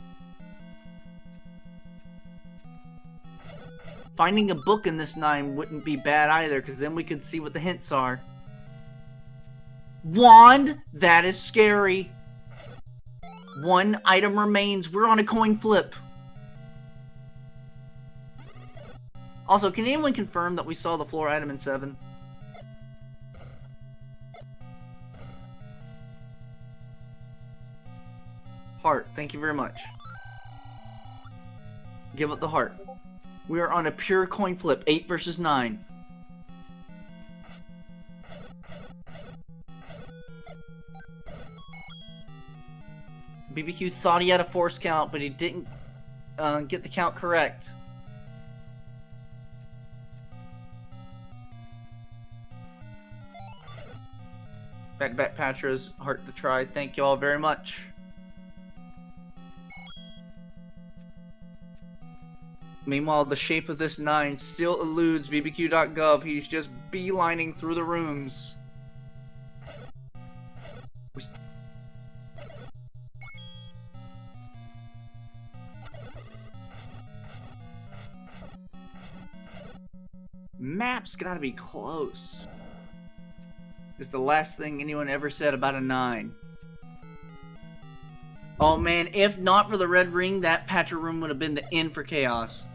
Finding a book in this 9 wouldn't be bad either, because then we could see what the hints are. Wand! That is scary. 1 item remains. We're on a coin flip. Also, can anyone confirm that we saw the floor item in 7? Heart, thank you very much. Give up the heart. We are on a pure coin flip, 8 versus 9. BBQ thought he had a force count, but he didn't get the count correct. Back Patra's heart to try. Thank you all very much. Meanwhile, the shape of this 9 still eludes BBQ.gov. He's just beelining through the rooms. Map's gotta be close. It's the last thing anyone ever said about a 9. Oh man, if not for the red ring, that Patra room would have been the end for Chaos.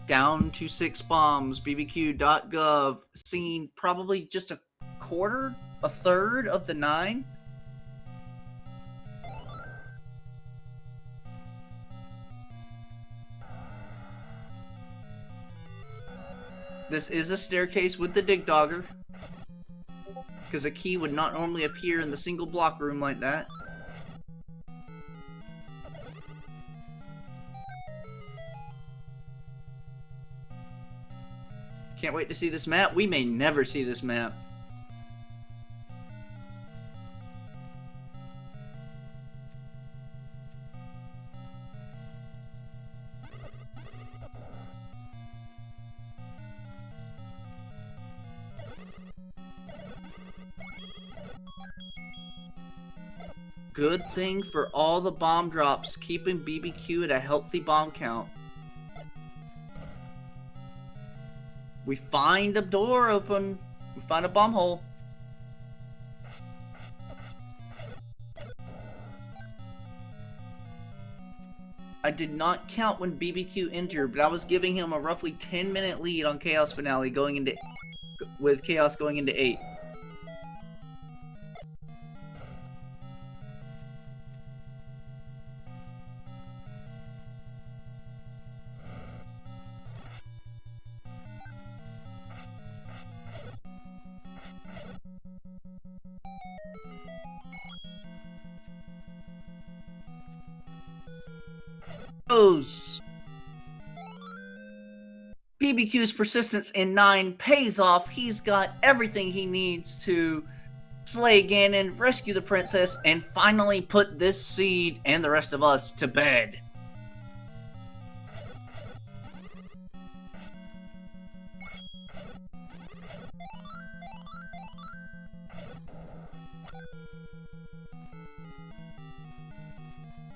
Down to 6 bombs. BBQ.gov seen probably just a third of the 9. This is a staircase with the dig dogger, because a key would not normally appear in the single block room like that. Can't wait to see this map. We may never see this map. Good thing for all the bomb drops, keeping BBQ at a healthy bomb count. We find a door open. We find a bomb hole. I did not count when BBQ entered, but I was giving him a roughly 10-minute lead on Cha0sFinale with Chaos going into 8. BBQ's persistence in 9 pays off. He's got everything he needs to slay Ganon, rescue the princess, and finally put this seed and the rest of us to bed.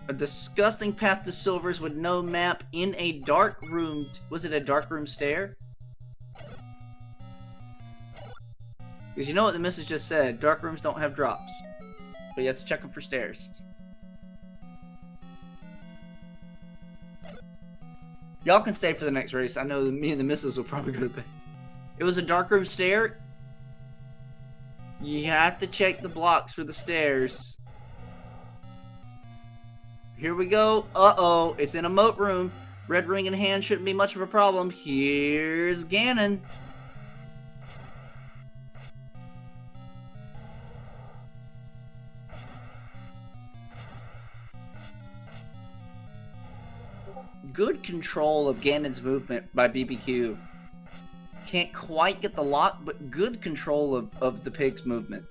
A disgusting path to silvers with no map in a dark room. Was it a dark room stair? Because you know what the message just said. Dark rooms don't have drops. But you have to check them for stairs. Y'all can stay for the next race. I know me and the missus will probably go to bed. It was a dark room stair. You have to check the blocks for the stairs. Here we go. Uh-oh. It's in a moat room. Red ring in hand shouldn't be much of a problem. Here's Ganon. Good control of Ganon's movement by BBQ. Can't quite get the lock, but good control of the pig's movement.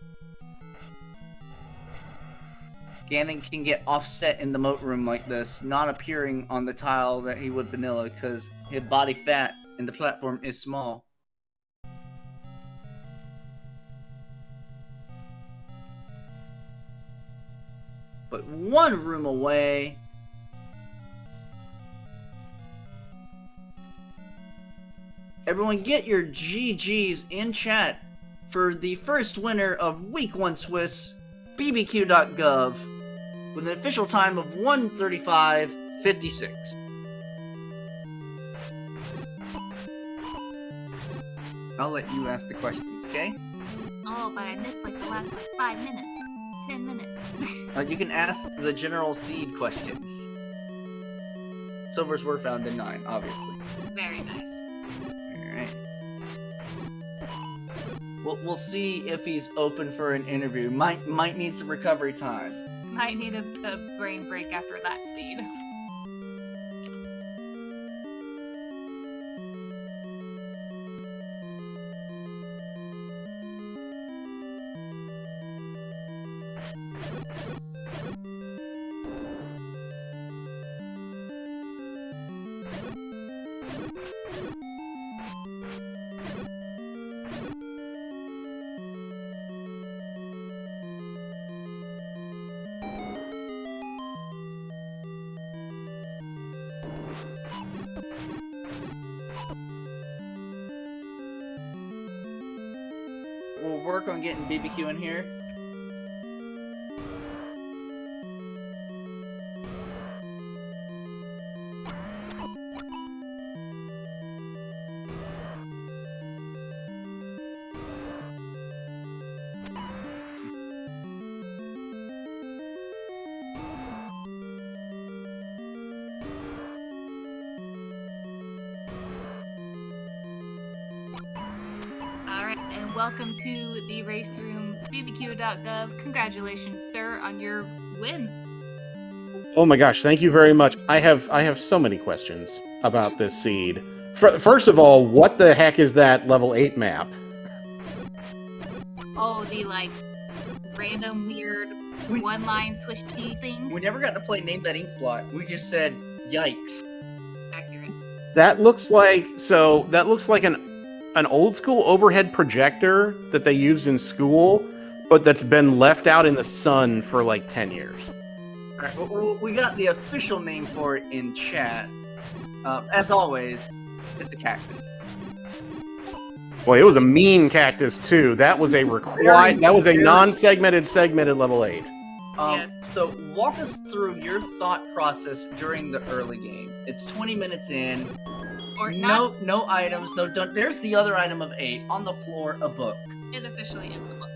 Ganon can get offset in the moat room like this, not appearing on the tile that he would vanilla because his body fat and the platform is small. But one room away. Everyone get your GGs in chat for the first winner of Week 1 Swiss, BBQ.gov, with an official time of 1:35:56. I'll let you ask the questions, okay? Oh, but I missed like the last 5 minutes. 10 minutes. You can ask the general seed questions. Silvers were found in 9, obviously. Very nice. We'll see if he's open for an interview. Might need some recovery time. Might need a brain break after that seed. We'll work on getting BBQ in here. Welcome to the race room, BBQ.gov. Congratulations, sir, on your win. Oh my gosh, thank you very much. I have so many questions about this seed. First of all, what the heck is that level 8 map? Oh, the like random weird one-line Swiss cheese thing. We never got to play Name That Ink Blot. We just said, yikes. Accurate. That looks like an old school overhead projector that they used in school, but that's been left out in the sun for like 10 years. All right, well, we got the official name for it in chat. As always, it's a cactus. Boy, it was a mean cactus too. That was a required. That was a non-segmented segmented level 8. Yes. So walk us through your thought process during the early game. It's 20 minutes in. Or not. No items. No. There's the other item of 8 on the floor. A book. It officially is the book.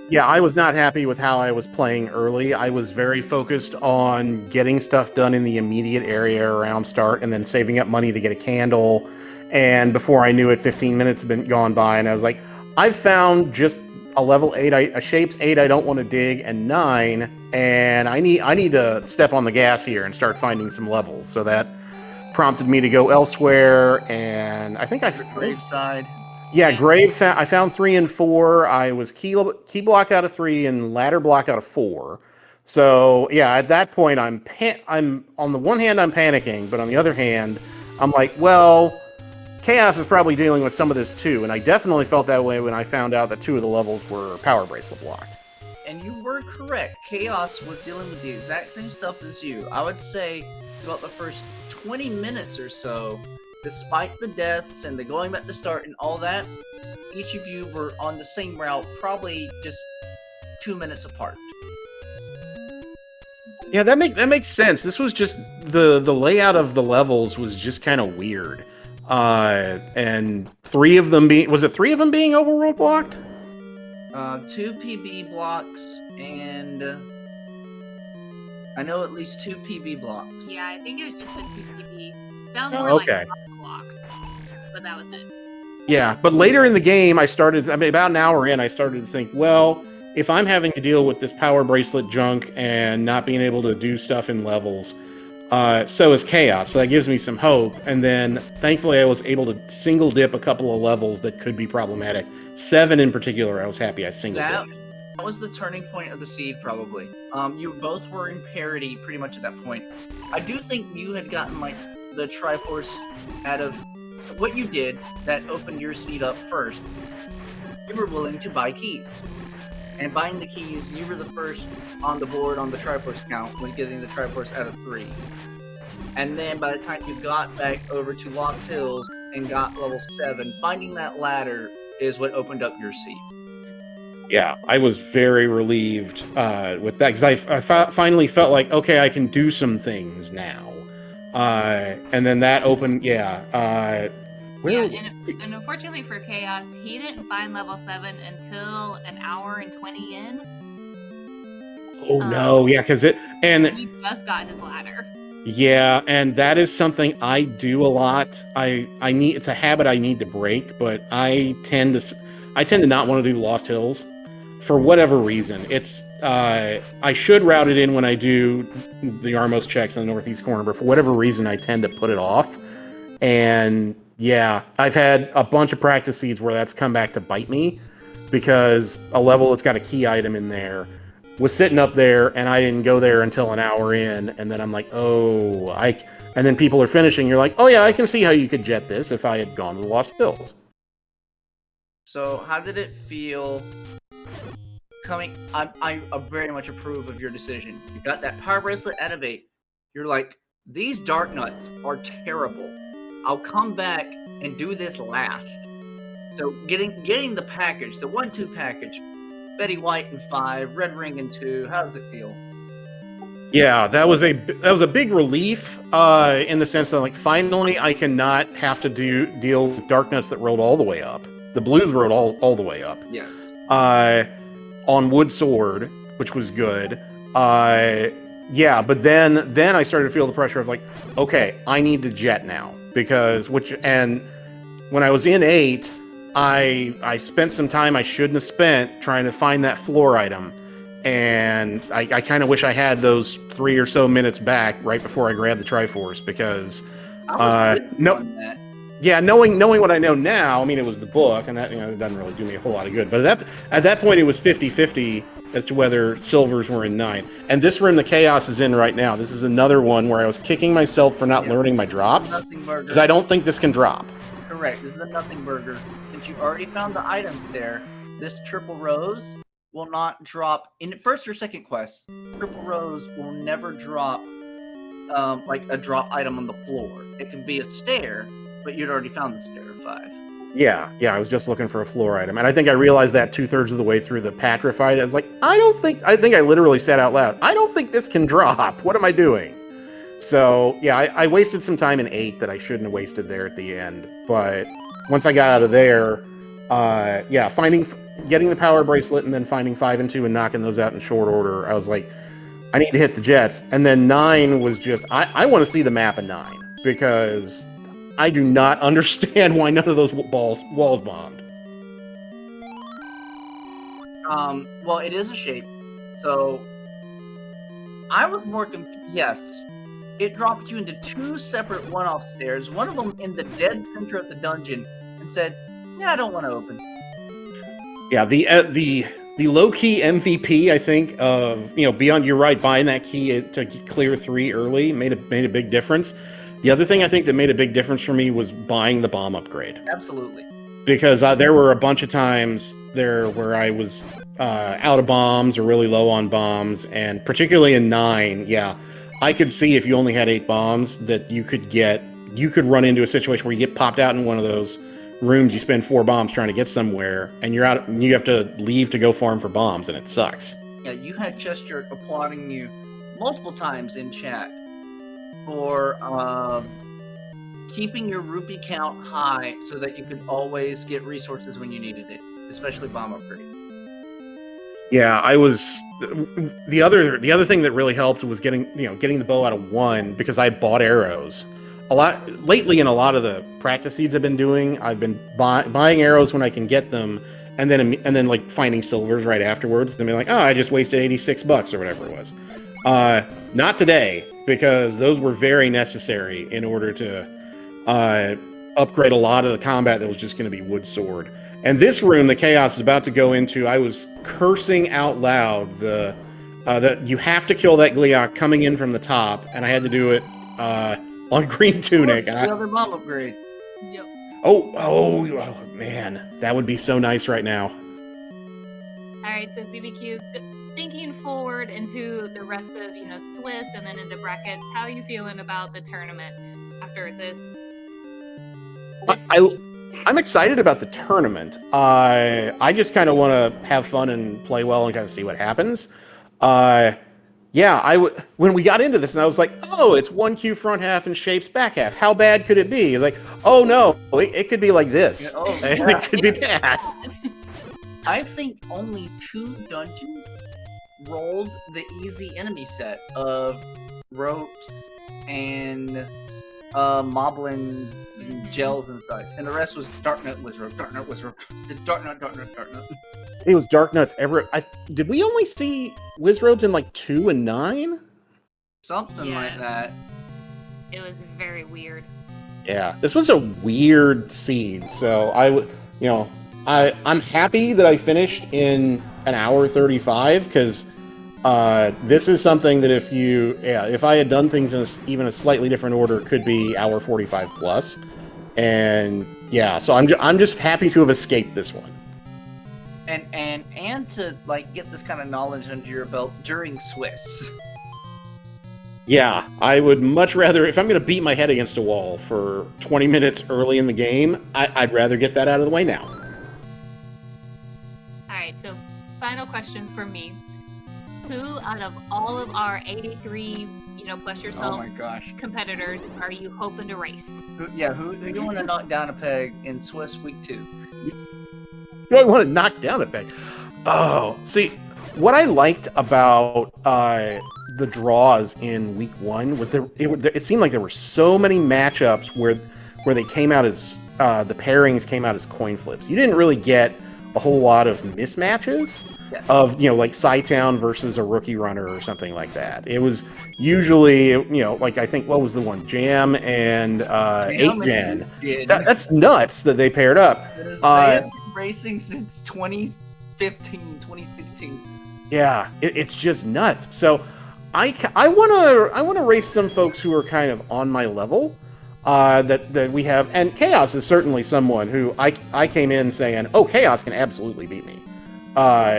Yeah, I was not happy with how I was playing early. I was very focused on getting stuff done in the immediate area around start, and then saving up money to get a candle. And before I knew it, 15 minutes had been gone by, and I was like, I've found just a level 8, a shapes 8 I don't want to dig, and 9, and I need to step on the gas here and start finding some levels. So that prompted me to go elsewhere, and I think Graveside. Yeah, Grave. I found 3 and 4. I was key blocked out of 3 and ladder blocked out of 4. So yeah, at that point, I'm on the one hand I'm panicking, but on the other hand, I'm like, well, Chaos is probably dealing with some of this too, and I definitely felt that way when I found out that 2 of the levels were power bracelet blocked. And you were correct. Chaos was dealing with the exact same stuff as you. I would say about the first 20 minutes or so, despite the deaths and the going back to start and all that, each of you were on the same route, probably just 2 minutes apart. Yeah, that makes sense. This was just the layout of the levels was just kind of weird. And 3 of them being overworld blocked? 2 PB blocks, and I know at least 2 PB blocks. Yeah, I think it was just the 2 PB. Sounds more okay. like blocked, but that was it. Yeah, but later in the game, about an hour in, I started to think, well, if I'm having to deal with this power bracelet junk and not being able to do stuff in levels, so is Chaos. So that gives me some hope. And then, thankfully, I was able to single dip a couple of levels that could be problematic. 7 in particular, I was happy I single dipped. That was the turning point of the seed, probably. You both were in parity pretty much at that point. I do think you had gotten, like, the Triforce out of what you did that opened your seed up first. You were willing to buy keys. And buying the keys, you were the first on the board on the Triforce count when getting the Triforce out of 3. And then by the time you got back over to Lost Hills and got level 7, finding that ladder is what opened up your seed. Yeah, I was very relieved with that, because I finally felt like, okay, I can do some things now. And then that opened, and unfortunately for Chaos, he didn't find level 7 until an hour and 20 in. Oh no, yeah, because he just got his ladder. Yeah, and that is something I do a lot. It's a habit I need to break, but I tend to not want to do Lost Hills for whatever reason. It's I should route it in when I do the Armos checks in the northeast corner, but for whatever reason I tend to put it off. And yeah, I've had a bunch of practice seeds where that's come back to bite me, because a level that's got a key item in there was sitting up there and I didn't go there until an hour in, and then I'm like, and then people are finishing, you're like, oh yeah, I can see how you could jet this if I had gone to the Lost Hills. So how did it feel coming? I very much approve of your decision. You got that power bracelet out of 8. You're like, these dark nuts are terrible. I'll come back and do this last. So getting the package, the 1-2 package, Betty White in 5, Red Ring in 2. How does it feel? Yeah, that was a big relief in the sense that, like, finally I cannot have to deal with dark nuts that rolled all the way up. The blues rolled all the way up. Yes. On Wood Sword, which was good. Yeah, but then I started to feel the pressure of, like, okay, I need to jet now, and when I was in 8, I spent some time I shouldn't have spent trying to find that floor item, and I kind of wish I had those 3 or so minutes back right before I grabbed the Triforce, because knowing what I know now, I mean, it was the book, and that, it doesn't really do me a whole lot of good. But at that point, it was 50-50 as to whether silvers were in 9. And this room the Chaos is in right now, this is another one where I was kicking myself for not learning my drops, because I don't think this can drop. Correct. This is a nothing burger. Since you already found the items there, this triple rose will not drop in first or second quest. Triple rows will never drop like a drop item on the floor. It can be a stair, but you'd already found the stair of 5. Yeah, I was just looking for a floor item, and I think I realized that 2/3 of the way through the petrified. I was like, I think I literally said out loud, I don't think this can drop. What am I doing? So yeah, I wasted some time in 8 that I shouldn't have wasted there at the end. But once I got out of there, yeah, getting the power bracelet and then finding 5 and 2 and knocking those out in short order, I was like, I need to hit the jets. And then 9 was just, I want to see the map of 9 because I do not understand why none of those walls bombed. Well, it is a shape, so I was more confused. Yes, it dropped you into 2 separate one-off stairs, one of them in the dead center of the dungeon, and said, yeah, I don't want to open. Yeah, the low-key MVP, I think, of, beyond, you're right, buying that key to clear 3 early made a big difference. The other thing I think that made a big difference for me was buying the bomb upgrade. Absolutely. Because there were a bunch of times there where I was out of bombs or really low on bombs, and particularly in 9, yeah, I could see if you only had 8 bombs that you could run into a situation where you get popped out in one of those rooms, you spend 4 bombs trying to get somewhere, and you have to leave to go farm for bombs, and it sucks. Yeah, you had Chester applauding you multiple times in chat for keeping your rupee count high so that you could always get resources when you needed it, especially bomb upgrade. Yeah, I was the other thing that really helped was getting the bow out of 1 because I bought arrows. A lot lately in a lot of the practice seeds I've been doing, I've been buying arrows when I can get them, and then like finding silvers right afterwards, and being like, oh, I just wasted $86 or whatever it was. Not today, because those were very necessary in order to upgrade a lot of the combat that was just going to be wood sword. And this room that Chaos is about to go into, I was cursing out loud that you have to kill that Gliok coming in from the top, and I had to do it on Green Tunic. The other bomb upgrade. Yep. Oh, man, that would be so nice right now. All right, so BBQ, thinking forward into the rest of Swiss and then into brackets, how are you feeling about the tournament after this? I'm excited about the tournament. I just kind of want to have fun and play well and kind of see what happens. Yeah, when we got into this, and I was like, oh, it's 1Q front half and shapes back half. How bad could it be? Like, oh no, it could be like this. Yeah, It could be bad. I think only 2 dungeons rolled the easy enemy set of ropes and moblins and gels and such, and the rest was Darknut, Wizrope, Darknut, Wizrope, Darknut. It was Darknuts did we only see Wizroads in like 2 and 9? Something like Yes. that. It was very weird. Yeah, this was a weird seed. So I'm happy that I finished in an hour 35 because this is something that if I had done things in even a slightly different order, it could be hour 45 plus. And yeah, so I'm just happy to have escaped this one. And to like get this kind of knowledge under your belt during Swiss. Yeah, I would much rather, if I'm going to beat my head against a wall for 20 minutes early in the game, I'd rather get that out of the way now. All right, so final question for me. Who out of all of our 83, plus yourself Oh my gosh. competitors are you hoping to race? Who you want to knock down a peg in Swiss week 2? Do I want to knock down a peg? Oh, see, what I liked about the draws in week 1 was it seemed like there were so many matchups where they came out as the pairings came out as coin flips. You didn't really get a whole lot of mismatches of like Sci-Town versus a rookie runner or something like that. It was usually like I think what was the one, Jam and 8gen. That's nuts that they paired up. They have been racing since 2015, 2016. Yeah, it's just nuts. So I want to race some folks who are kind of on my level that we have, and Chaos is certainly someone who I came in saying, oh, Chaos can absolutely beat me.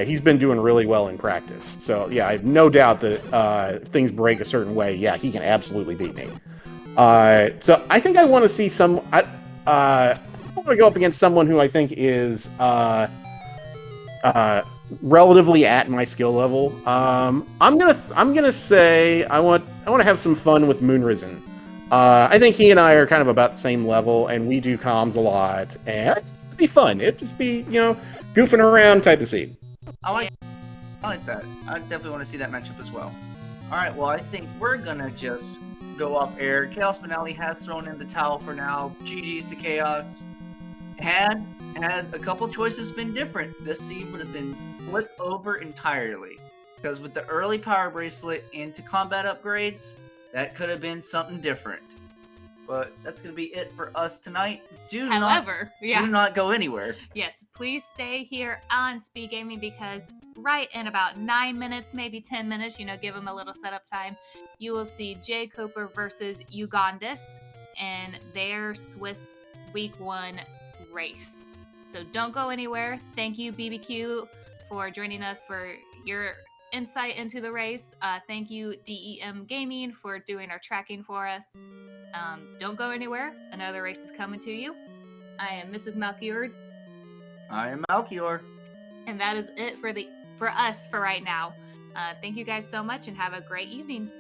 he's been doing really well in practice. So yeah, I have no doubt that if things break a certain way, yeah, he can absolutely beat me. So I think I want to see some. I want to go up against someone who I think is relatively at my skill level. I'm gonna say I want to have some fun with Moonrisen. I think he and I are kind of about the same level, and we do comms a lot, and it'd be fun. It'd just be goofing around type of scene. I like that. I definitely want to see that matchup as well. All right, well, I think we're gonna just go off air. Cha0sFinale has thrown in the towel for now. GG's to Chaos. Had a couple choices been different, this scene would have been flipped over entirely. Because with the early power bracelet into combat upgrades, that could have been something different. But that's going to be it for us tonight. Do not go anywhere. Yes, please stay here on SpeedGaming because right in about 9 minutes, maybe 10 minutes, give them a little setup time, you will see Jay Cooper versus Ugandis in their Swiss Week 1 race. So don't go anywhere. Thank you, BBQ, for joining us for your insight into the race. Thank you, DEM Gaming, for doing our tracking for us. Don't go anywhere. Another race is coming to you. I am Mrs. Malchior. I am Malchior. And that is it for us for right now. Thank you guys so much and have a great evening.